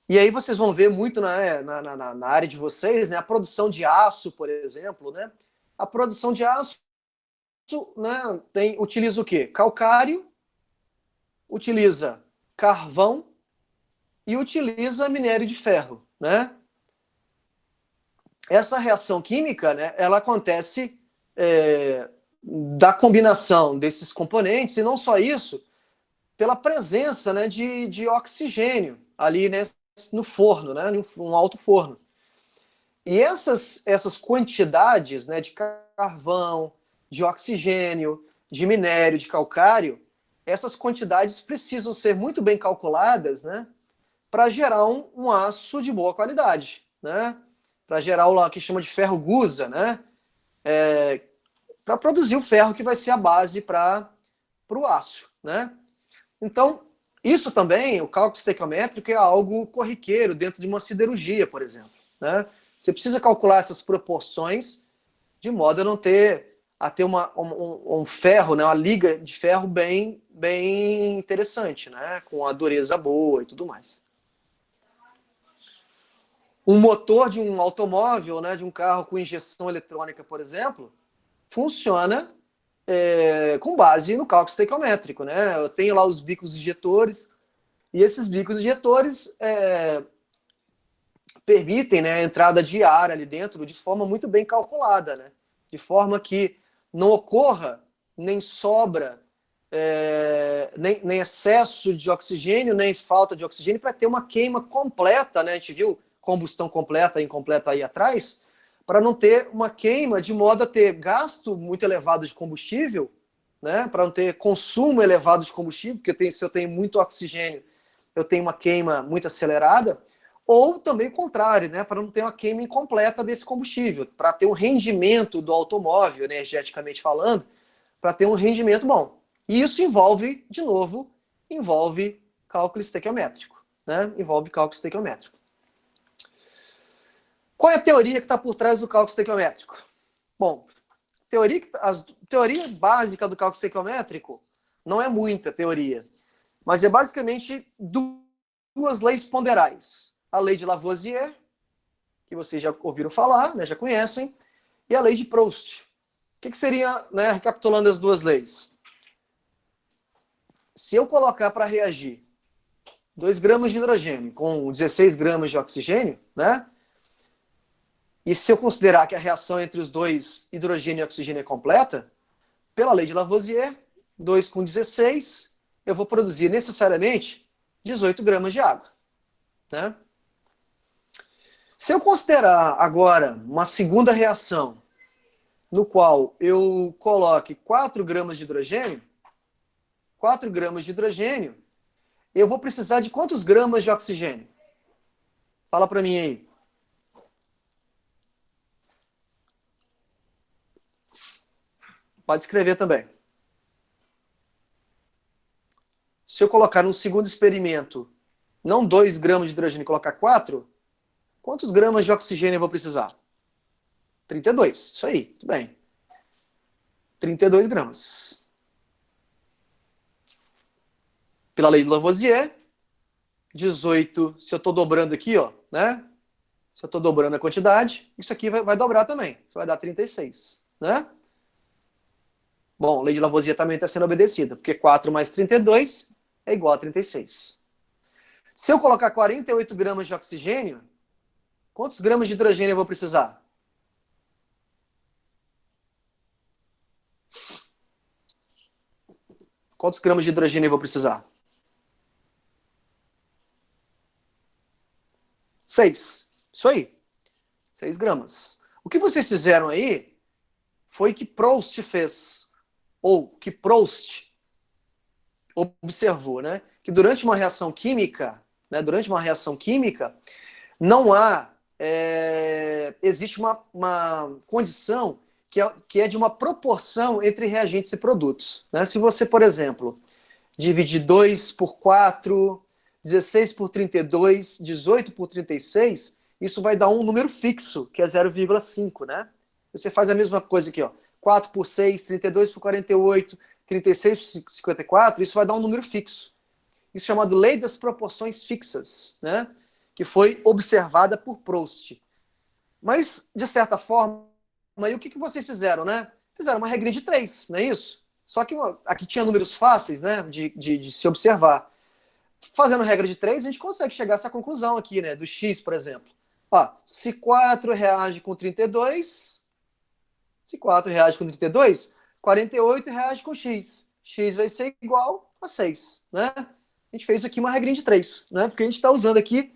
E aí vocês vão ver muito na área de vocês, né, a produção de aço, por exemplo, né? A produção de aço, né, utiliza o quê? Calcário, utiliza carvão e utiliza minério de ferro, né? Essa reação química, né, ela acontece da combinação desses componentes, e não só isso, pela presença, né, de oxigênio ali, né, no forno, né, num alto forno. E essas quantidades, né, de carvão, de oxigênio, de minério, de calcário, essas quantidades precisam ser muito bem calculadas, né, para gerar um aço de boa qualidade, né, para gerar o que chama de ferro gusa, né, para produzir o ferro que vai ser a base para o aço, né. Então, isso também, o cálculo estequiométrico, é algo corriqueiro dentro de uma siderurgia, por exemplo, né. Você precisa calcular essas proporções de modo a não ter um ferro, né, uma liga de ferro bem interessante, né, com a dureza boa e tudo mais. Um motor de um automóvel, né, de um carro com injeção eletrônica, por exemplo, funciona com base no cálculo estequiométrico, né? Eu tenho lá os bicos injetores, e esses bicos injetores permitem, né, a entrada de ar ali dentro de forma muito bem calculada, né? De forma que não ocorra nem sobra, nem excesso de oxigênio, nem falta de oxigênio, para ter uma queima completa, né? A gente viu combustão completa e incompleta aí atrás, para não ter uma queima de modo a ter gasto muito elevado de combustível, né? Para não ter consumo elevado de combustível, porque se eu tenho muito oxigênio, eu tenho uma queima muito acelerada, ou também o contrário, né? Para não ter uma queima incompleta desse combustível, para ter um rendimento do automóvel, né, energeticamente falando, para ter um rendimento bom. E isso envolve, de novo, cálculo estequiométrico, né? Envolve cálculo estequiométrico. Qual é a teoria que está por trás do cálculo estequiométrico? Bom, a teoria básica do cálculo estequiométrico não é muita teoria, mas é basicamente duas leis ponderais. A lei de Lavoisier, que vocês já ouviram falar, né, já conhecem, e a lei de Proust. O que seria, né, recapitulando as duas leis? Se eu colocar para reagir 2 gramas de hidrogênio com 16 gramas de oxigênio, né? E se eu considerar que a reação entre os dois, hidrogênio e oxigênio, é completa, pela lei de Lavoisier, 2 com 16, eu vou produzir necessariamente 18 gramas de água, né? Se eu considerar agora uma segunda reação, no qual eu coloque 4 gramas de hidrogênio, eu vou precisar de quantos gramas de oxigênio? Fala para mim aí. Pode escrever também. Se eu colocar num segundo experimento, não 2 gramas de hidrogênio e colocar 4, quantos gramas de oxigênio eu vou precisar? 32. Isso aí, tudo bem. 32 gramas. Pela lei de Lavoisier, 18, se eu estou dobrando aqui, ó, né? Se eu estou dobrando a quantidade, isso aqui vai dobrar também. Isso vai dar 36, né? Bom, a lei de Lavoisier também está sendo obedecida, porque 4 mais 32 é igual a 36. Se eu colocar 48 gramas de oxigênio, quantos gramas de hidrogênio eu vou precisar? Quantos gramas de hidrogênio eu vou precisar? 6. Isso aí. 6 gramas. O que vocês fizeram aí foi que Proust fez, ou que Proust observou, né? Que durante uma reação química, não há, existe uma condição que é de uma proporção entre reagentes e produtos. Né? Se você, por exemplo, dividir 2 por 4, 16 por 32, 18 por 36, isso vai dar um número fixo, que é 0,5, né? Você faz a mesma coisa aqui, ó. 4 por 6, 32 por 48, 36 por 54, isso vai dar um número fixo. Isso é chamado Lei das Proporções Fixas, né? Que foi observada por Proust. Mas, de certa forma, aí o que vocês fizeram, né? Fizeram uma regrinha de 3, não é isso? Só que aqui tinha números fáceis, né, de se observar. Fazendo regra de 3, a gente consegue chegar a essa conclusão aqui, né, do x, por exemplo. Ó, se 4 reage com 32, se 4 reage com 32, 48 reage com x. X vai ser igual a 6, né? A gente fez aqui uma regrinha de 3, né? Porque a gente está usando aqui,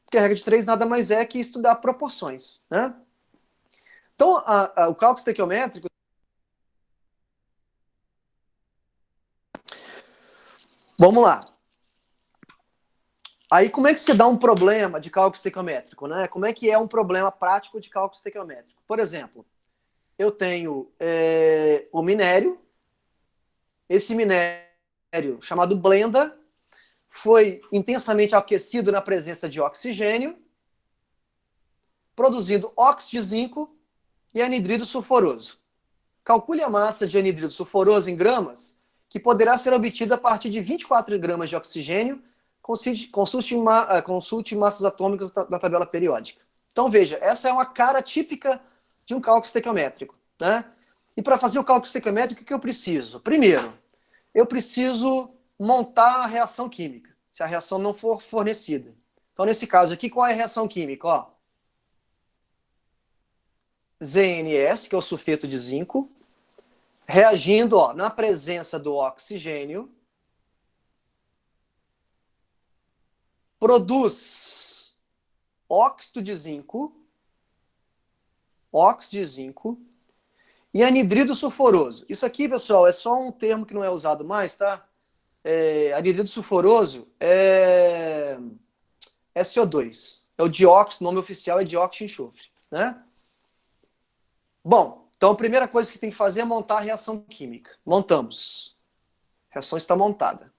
porque a regra de 3 nada mais é que estudar proporções, né? Então, o cálculo estequiométrico. Vamos lá. Aí, como é que se dá um problema de cálculo estequiométrico, né? Como é que é um problema prático de cálculo estequiométrico? Por exemplo, eu tenho o minério. Esse minério, chamado blenda, foi intensamente aquecido na presença de oxigênio, produzindo óxido de zinco e anidrido sulfuroso. Calcule a massa de anidrido sulfuroso em gramas, que poderá ser obtida a partir de 24 gramas de oxigênio. Consulte massas atômicas da tabela periódica. Então, veja, essa é uma cara típica de um cálculo estequiométrico, né? E para fazer o cálculo estequiométrico, o que eu preciso? Primeiro, eu preciso montar a reação química, se a reação não for fornecida. Então, nesse caso aqui, qual é a reação química? Ó, ZNS, que é o sulfeto de zinco, reagindo, ó, na presença do oxigênio, produz óxido de zinco e anidrido sulfuroso. Isso aqui, pessoal, é só um termo que não é usado mais, tá? Anidrido sulfuroso é SO2. É o dióxido, o nome oficial é dióxido de enxofre, né? Bom, então a primeira coisa que tem que fazer é montar a reação química. Montamos. A reação está montada.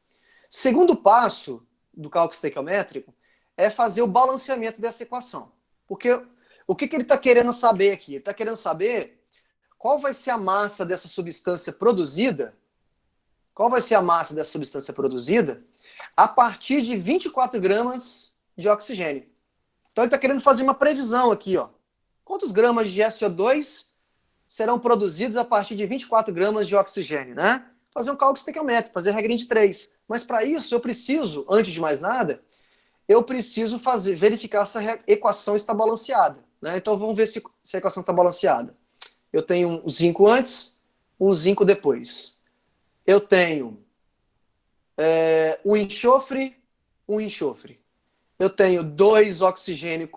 Segundo passo do cálculo estequiométrico é fazer o balanceamento dessa equação. Porque o que ele está querendo saber aqui? Ele está querendo saber qual vai ser a massa dessa substância produzida, a partir de 24 gramas de oxigênio. Então ele está querendo fazer uma previsão aqui, ó. Quantos gramas de SO2 serão produzidos a partir de 24 gramas de oxigênio, né? Fazer um cálculo estequiométrico, fazer a regrinha de 3. Mas para isso eu preciso, antes de mais nada, eu preciso verificar se a equação está balanceada, né? Então vamos ver se a equação está balanceada. Eu tenho um zinco antes, um zinco depois. Eu tenho um enxofre. Eu tenho 2 oxigênios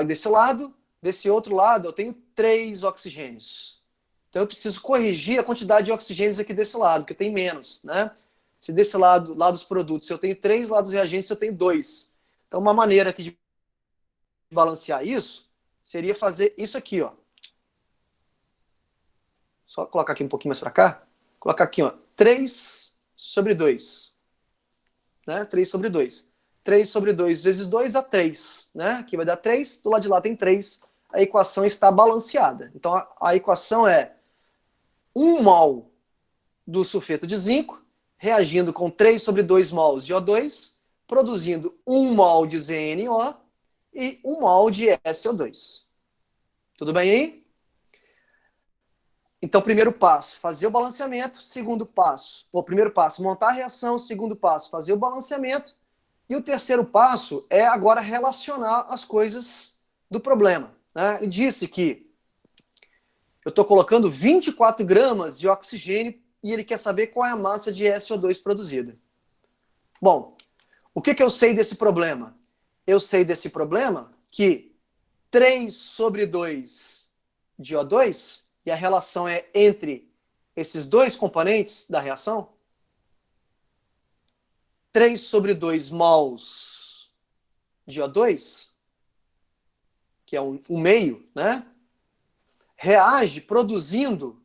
desse lado, desse outro lado eu tenho 3 oxigênios. Então eu preciso corrigir a quantidade de oxigênios aqui desse lado, porque eu tenho menos, né? Se desse lado dos produtos, eu tenho 3, lá dos reagentes eu tenho 2. Então uma maneira aqui de balancear isso seria fazer isso aqui, ó. Só colocar aqui um pouquinho mais para cá. Colocar aqui, ó, 3 sobre 2. Né? 3 sobre 2. 3 sobre 2 vezes 2 dá 3. Né? Aqui vai dar 3, do lado de lá tem 3. A equação está balanceada. Então a equação é 1 mol do sulfeto de zinco reagindo com 3 sobre 2 mols de O2, produzindo 1 mol de ZNO e 1 mol de SO2. Tudo bem aí? Então, primeiro passo, fazer o balanceamento. Segundo passo, primeiro passo, montar a reação. Segundo passo, fazer o balanceamento. E o terceiro passo é agora relacionar as coisas do problema. Né? Ele disse que eu estou colocando 24 gramas de oxigênio e ele quer saber qual é a massa de SO2 produzida. Bom, o que eu sei desse problema? Eu sei desse problema que 3 sobre 2 de O2, e a relação é entre esses dois componentes da reação, 3 sobre 2 mols de O2, que é um meio, né? reage produzindo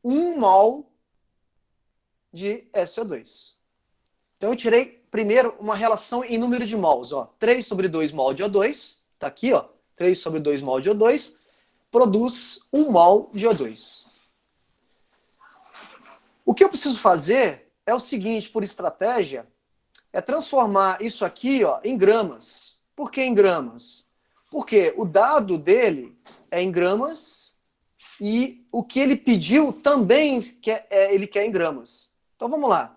1 mol de SO2. Então eu tirei primeiro uma relação em número de mols. 3 sobre 2 mol de O2, está aqui, 3 sobre 2 mol de O2, produz 1 mol de O2. O que eu preciso fazer é o seguinte, por estratégia, é transformar isso aqui em gramas. Por que em gramas? Porque o dado dele é em gramas e o que ele pediu também ele quer em gramas. Então vamos lá.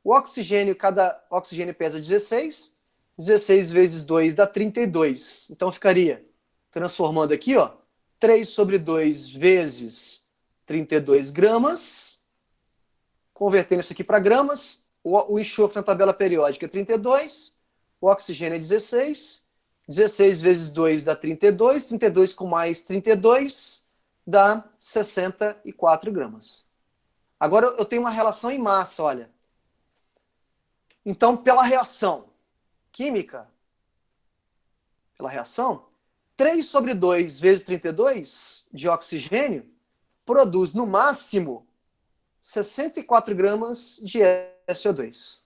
O oxigênio, cada oxigênio pesa 16. 16 vezes 2 dá 32. Então ficaria transformando aqui, 3 sobre 2 vezes 32 gramas. Convertendo isso aqui para gramas. O enxofre na tabela periódica é 32. O oxigênio é 16. 16 vezes 2 dá 32. 32 com mais 32 dá 64 gramas. Agora eu tenho uma relação em massa, olha. Então, pela reação química, 3 sobre 2 vezes 32 de oxigênio produz, no máximo, 64 gramas de SO2.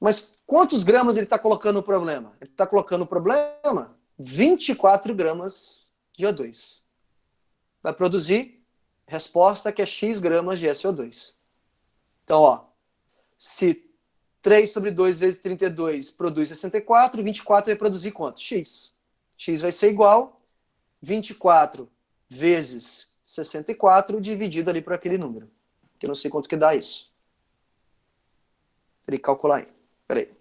Mas quantos gramas ele está colocando no problema? Ele está colocando no problema 24 gramas de O2. Vai produzir resposta que é X gramas de SO2. Então, se 3 sobre 2 vezes 32 produz 64, 24 vai produzir quanto? X. X vai ser igual 24 vezes 64 dividido ali por aquele número. Que eu não sei quanto que dá isso. Teria que calcular aí. Espera aí.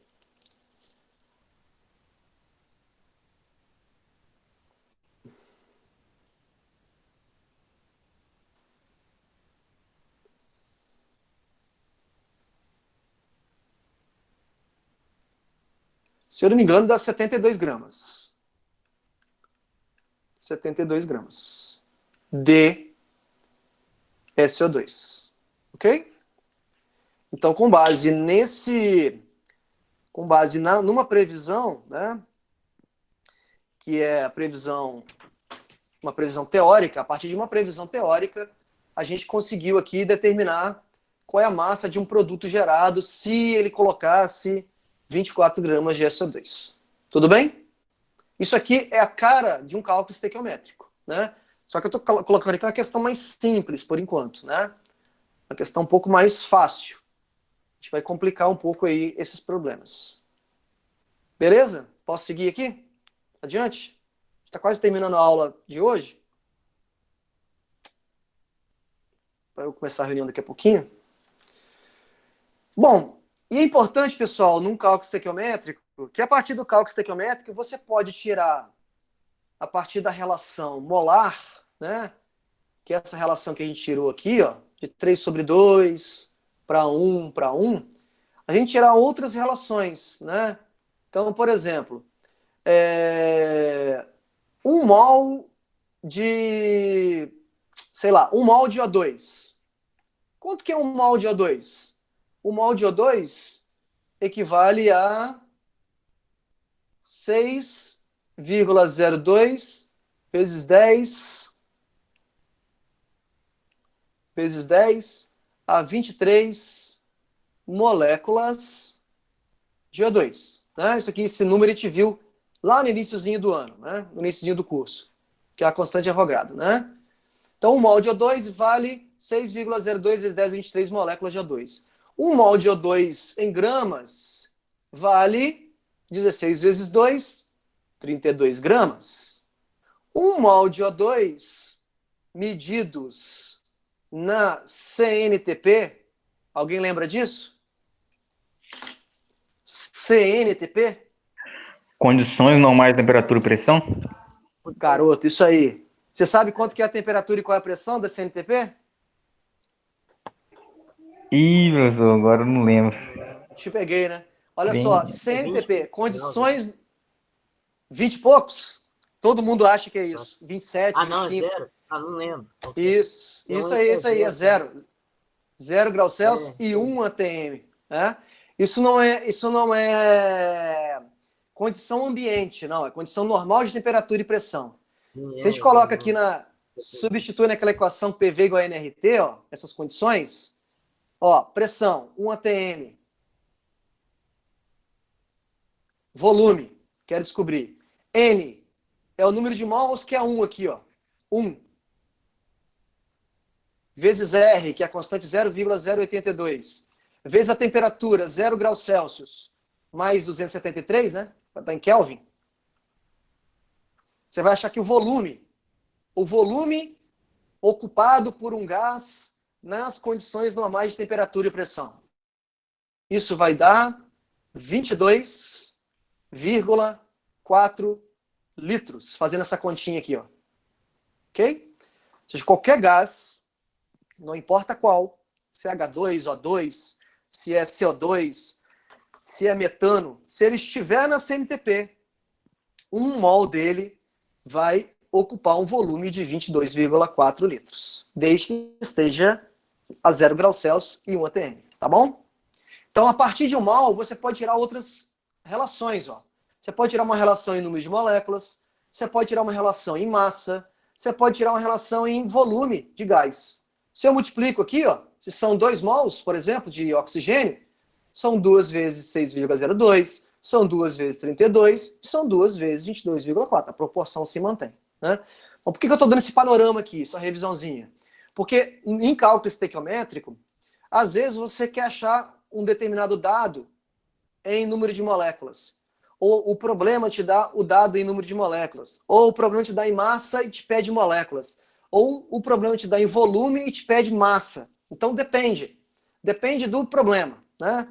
Se eu não me engano, dá 72 gramas. 72 gramas de SO2. Ok? Então, com base numa previsão, né, que é uma previsão teórica, a partir de uma previsão teórica, a gente conseguiu aqui determinar qual é a massa de um produto gerado se ele colocasse 24 gramas de SO2. Tudo bem? Isso aqui é a cara de um cálculo estequiométrico, né? Só que eu estou colocando aqui uma questão mais simples, por enquanto, né? Uma questão um pouco mais fácil. A gente vai complicar um pouco aí esses problemas. Beleza? Posso seguir aqui? Adiante? Está quase terminando a aula de hoje. Para eu começar a reunião daqui a pouquinho. Bom, e é importante, pessoal, num cálculo estequiométrico, que a partir do cálculo estequiométrico você pode tirar, a partir da relação molar, né? Que é essa relação que a gente tirou aqui, de 3 sobre 2 para 1 para 1, a gente tirar outras relações, né? Então, por exemplo, 1 mol de, sei lá, 1 mol de O2. Quanto que é 1 mol de O2? 1 mol de O2 equivale a 6,02 vezes 10 a 23 moléculas de O2. Né? Isso aqui, esse número a gente viu lá no iniciozinho do ano, né? No iniciozinho do curso, que é a constante de Avogadro, né? Então, 1 mol de O2 vale 6,02 vezes 10 a 23 moléculas de O2. 1 mol de O2 em gramas vale 16 vezes 2, 32 gramas. 1 mol de O2 medidos na CNTP, alguém lembra disso? CNTP? Condições normais de temperatura e pressão? Garoto, isso aí. Você sabe quanto que é a temperatura e qual é a pressão da CNTP? Ih, professor, agora eu não lembro. Te peguei, né? Olha Bem, só, CNTP, condições 20 e poucos? Todo mundo acha que é isso. 27, não, 25. é zero? Não lembro. Isso aí, é zero. 0 graus Celsius e 1 atm. Né? Isso não é condição ambiente, não. É condição normal de temperatura e pressão. Se a gente coloca aqui substitui naquela equação PV igual a nRT, ó, essas condições. Ó, pressão, 1 atm. Volume, quero descobrir. N é o número de mols, que é 1 aqui, ó. 1. Vezes R, que é a constante 0,082. Vezes a temperatura, 0 graus Celsius, mais 273, né? Está em Kelvin. Você vai achar que o volume ocupado por um gás nas condições normais de temperatura e pressão. Isso vai dar 22,4 litros, fazendo essa continha aqui, ó. Ok? Ou seja, qualquer gás, não importa qual, se é H2, O2, se é CO2, se é metano, se ele estiver na CNTP, 1 mol dele vai ocupar um volume de 22,4 litros, desde que esteja a 0 graus Celsius e 1 atm, tá bom? Então, a partir de 1 mol, você pode tirar outras relações, ó. Você pode tirar uma relação em número de moléculas, você pode tirar uma relação em massa, você pode tirar uma relação em volume de gás. Se eu multiplico aqui, ó, se são 2 mols, por exemplo, de oxigênio, são 2 vezes 6,02, são 2 vezes 32, são 2 vezes 22,4. A proporção se mantém, né? Bom, por que eu estou dando esse panorama aqui, essa revisãozinha? Porque em cálculo estequiométrico, às vezes você quer achar um determinado dado em número de moléculas. Ou o problema te dá o dado em número de moléculas. Ou o problema te dá em massa e te pede moléculas. Ou o problema te dá em volume e te pede massa. Então depende. Depende do problema, né?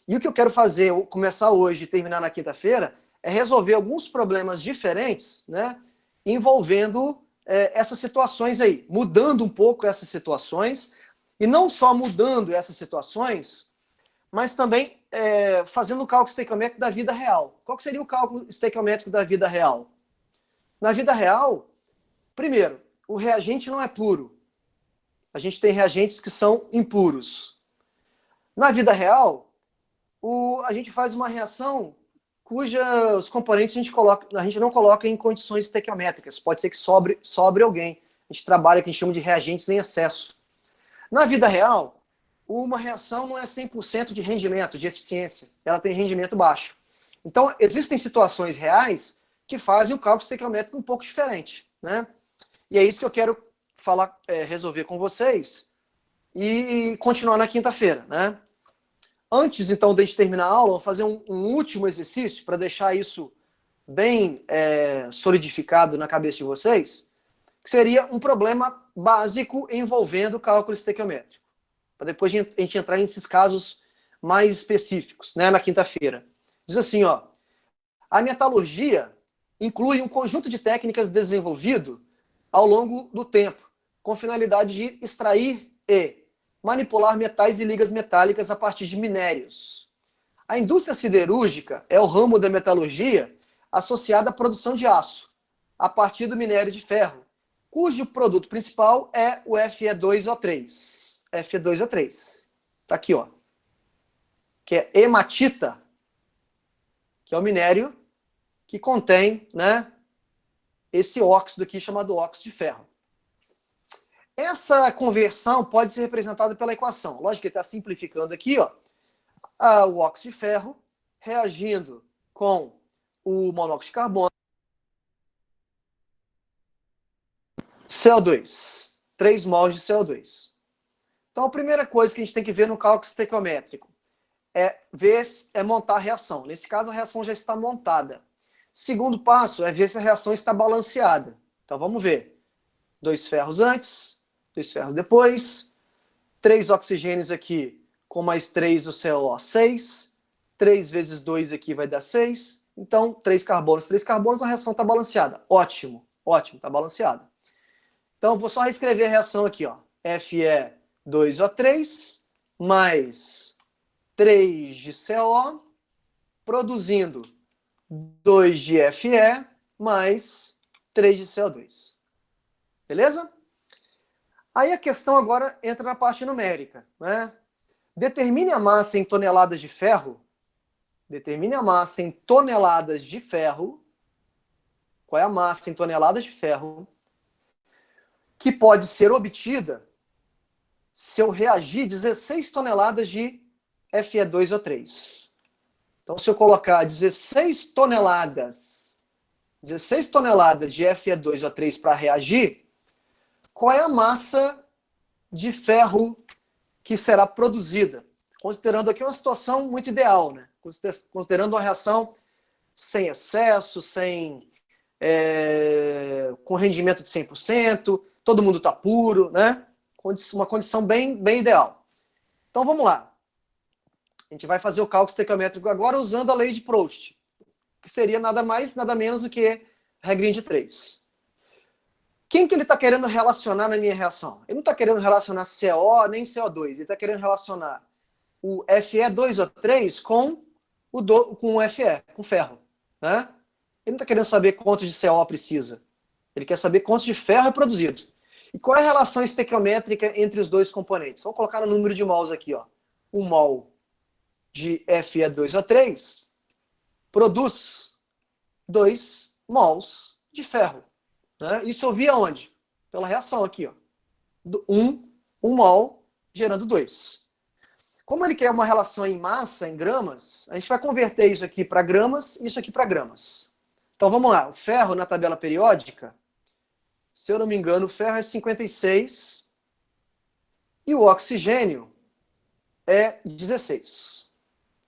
E o que eu quero fazer, começar hoje e terminar na quinta-feira, é resolver alguns problemas diferentes, né? Envolvendo essas situações aí. Mudando um pouco essas situações. E não só mudando essas situações, mas também fazendo o cálculo estequiométrico da vida real. Qual que seria o cálculo estequiométrico da vida real? Na vida real, primeiro, o reagente não é puro. A gente tem reagentes que são impuros. Na vida real, a gente faz uma reação cujos componentes a gente não coloca em condições estequiométricas. Pode ser que sobre alguém. A gente trabalha o que a gente chama de reagentes em excesso. Na vida real, uma reação não é 100% de rendimento, de eficiência. Ela tem rendimento baixo. Então, existem situações reais que fazem o cálculo estequiométrico um pouco diferente, né? E é isso que eu quero falar, resolver com vocês e continuar na quinta-feira, né? Antes, então, de a gente terminar a aula, vou fazer um último exercício para deixar isso bem solidificado na cabeça de vocês, que seria um problema básico envolvendo o cálculo estequiométrico. Para depois a gente entrar nesses casos mais específicos, né, na quinta-feira. Diz assim, ó, a metalurgia inclui um conjunto de técnicas desenvolvido ao longo do tempo, com finalidade de extrair e manipular metais e ligas metálicas a partir de minérios. A indústria siderúrgica é o ramo da metalurgia associado à produção de aço, a partir do minério de ferro, cujo produto principal é o Fe2O3. Fe2O3. Tá aqui, ó. Que é hematita, que é o minério que contém, né, esse óxido aqui chamado óxido de ferro. Essa conversão pode ser representada pela equação. Lógico que ele está simplificando aqui, ó. O óxido de ferro reagindo com o monóxido de carbono. CO2. 3 mols de CO2. Então, a primeira coisa que a gente tem que ver no cálculo estequiométrico é montar a reação. Nesse caso, a reação já está montada. Segundo passo é ver se a reação está balanceada. Então, vamos ver. 2 ferros antes, 2 ferros depois, 3 oxigênios aqui com mais 3 do CO, 6. 3 vezes 2 aqui vai dar 6. Então, 3 carbonos, a reação está balanceada. Ótimo, ótimo, está balanceada. Então, vou só reescrever a reação aqui, ó. Fe2O3 mais 3 de CO, produzindo 2 de Fe mais 3 de CO2. Beleza? Aí a questão agora entra na parte numérica, né? Determine a massa em toneladas de ferro. Determine a massa em toneladas de ferro. Qual é a massa em toneladas de ferro que pode ser obtida se eu reagir 16 toneladas de Fe2O3. Então, se eu colocar 16 toneladas de Fe2O3 para reagir, qual é a massa de ferro que será produzida? Considerando aqui uma situação muito ideal, né? Considerando uma reação sem excesso, com rendimento de 100%, todo mundo está puro, né? Uma condição bem ideal. Então, vamos lá. A gente vai fazer o cálculo estequiométrico agora usando a lei de Proust, que seria nada mais, nada menos do que a regrinha de 3. Quem que ele está querendo relacionar na minha reação? Ele não está querendo relacionar CO nem CO2, ele está querendo relacionar o Fe2O3 com o Fe, com ferro. Né? Ele não está querendo saber quanto de CO precisa. Ele quer saber quanto de ferro é produzido. E qual é a relação estequiométrica entre os dois componentes? Vamos colocar no número de mols aqui. Ó. 1 mol de Fe2O3 produz 2 mols de ferro. Né? Isso eu vi aonde? Pela reação aqui. Ó. 1 mol gerando 2. Como ele quer uma relação em massa, em gramas, a gente vai converter isso aqui para gramas e isso aqui para gramas. Então vamos lá. O ferro na tabela periódica, se eu não me engano, o ferro é 56 e o oxigênio é 16.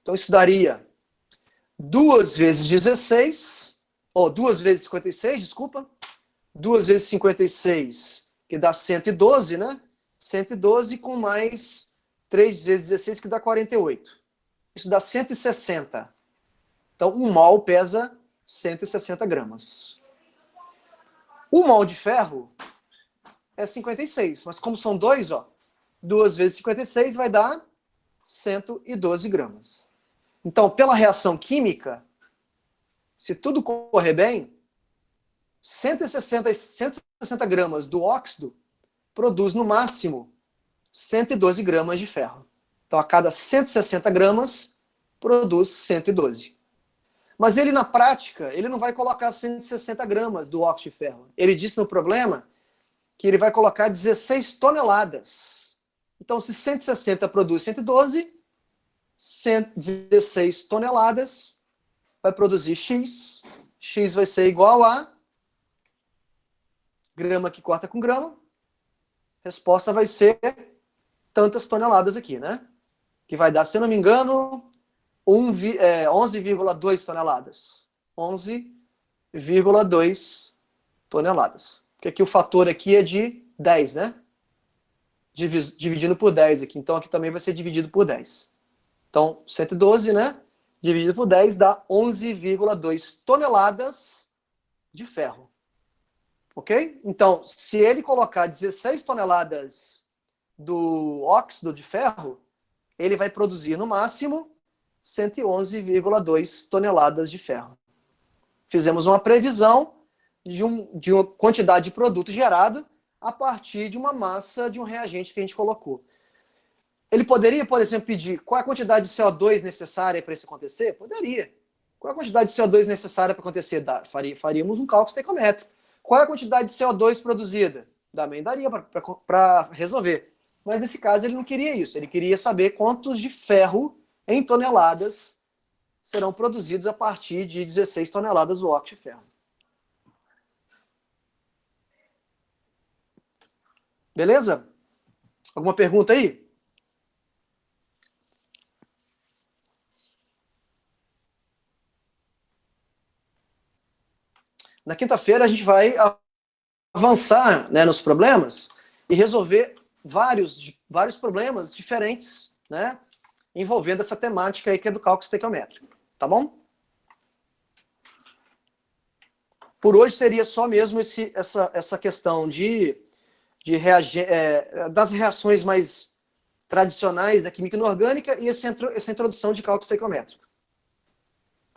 Então isso daria 2 vezes 16, ou 2 vezes 56, desculpa. 2 vezes 56, que dá 112, né? 112 com mais 3 vezes 16, que dá 48. Isso dá 160. Então, 1 mol pesa 160 gramas. 1 mol de ferro é 56, mas como são 2, 2 vezes 56 vai dar 112 gramas. Então, pela reação química, se tudo correr bem, 160 gramas do óxido produz no máximo 112 gramas de ferro. Então, a cada 160 gramas, produz 112. Mas ele, na prática, ele não vai colocar 160 gramas do óxido de ferro. Ele disse no problema que ele vai colocar 16 toneladas. Então, se 160 produz 112, 116 toneladas vai produzir X. X vai ser igual a grama que corta com grama. Resposta vai ser tantas toneladas aqui, né? Que vai dar, se eu não me engano, 11,2 toneladas. 11,2 toneladas. Porque aqui o fator aqui é de 10, né? Dividindo por 10 aqui. Então aqui também vai ser dividido por 10. Então, 112, né? Dividido por 10 dá 11,2 toneladas de ferro. Ok? Então, se ele colocar 16 toneladas do óxido de ferro, ele vai produzir no máximo 111,2 toneladas de ferro. Fizemos uma previsão de uma quantidade de produto gerado a partir de uma massa de um reagente que a gente colocou. Ele poderia, por exemplo, pedir qual é a quantidade de CO2 necessária para isso acontecer? Poderia. Qual é a quantidade de CO2 necessária para acontecer? Faríamos um cálculo estequiométrico. Qual é a quantidade de CO2 produzida? Também daria para resolver. Mas nesse caso ele não queria isso. Ele queria saber quantos de ferro em toneladas serão produzidos a partir de 16 toneladas do óxido de ferro. Beleza? Alguma pergunta aí? Na quinta-feira a gente vai avançar, né, nos problemas e resolver vários problemas diferentes, né, envolvendo essa temática aí que é do cálculo estequiométrico. Tá bom? Por hoje seria só mesmo essa questão das reações mais tradicionais da química inorgânica e essa introdução de cálculo estequiométrico.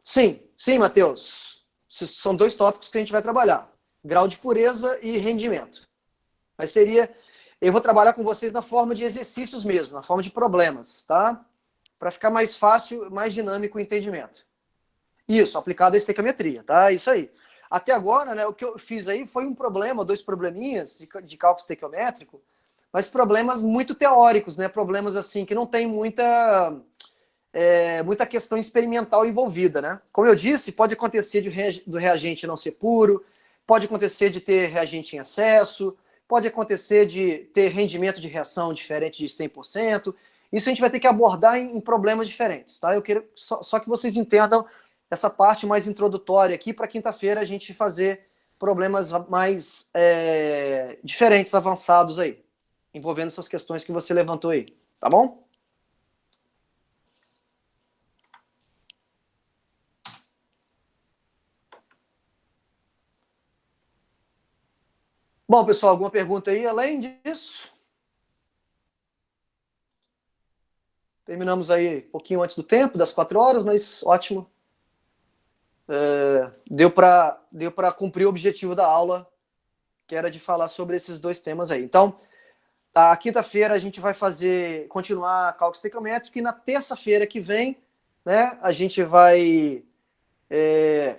Sim, Matheus. São 2 tópicos que a gente vai trabalhar. Grau de pureza e rendimento. Mas eu vou trabalhar com vocês na forma de exercícios mesmo, na forma de problemas, tá? Para ficar mais fácil, mais dinâmico o entendimento. Isso, aplicado à estequiometria, tá? Isso aí. até agora, né, o que eu fiz aí foi um problema, 2 probleminhas de cálculo estequiométrico, mas problemas muito teóricos, né? Problemas assim que não tem muita questão experimental envolvida, né? Como eu disse, pode acontecer do reagente não ser puro, pode acontecer de ter reagente em excesso, pode acontecer de ter rendimento de reação diferente de 100%. Isso a gente vai ter que abordar em problemas diferentes, tá? Eu quero só que vocês entendam essa parte mais introdutória aqui para quinta-feira a gente fazer problemas mais diferentes, avançados aí, envolvendo essas questões que você levantou aí, tá bom? Bom, pessoal, alguma pergunta aí além disso? Terminamos aí um pouquinho antes do tempo, das 4 horas, mas ótimo. Deu para cumprir o objetivo da aula, que era de falar sobre esses 2 temas aí. Então, a quinta-feira a gente vai continuar cálculo estequiométrico e na terça-feira que vem, né, a gente vai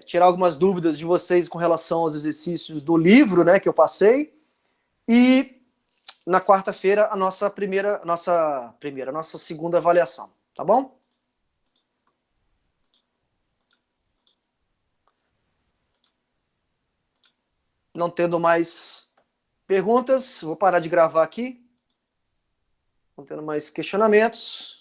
tirar algumas dúvidas de vocês com relação aos exercícios do livro, né, que eu passei, e na quarta-feira a nossa segunda avaliação, tá bom? Não tendo mais perguntas, vou parar de gravar aqui. Não tendo mais questionamentos.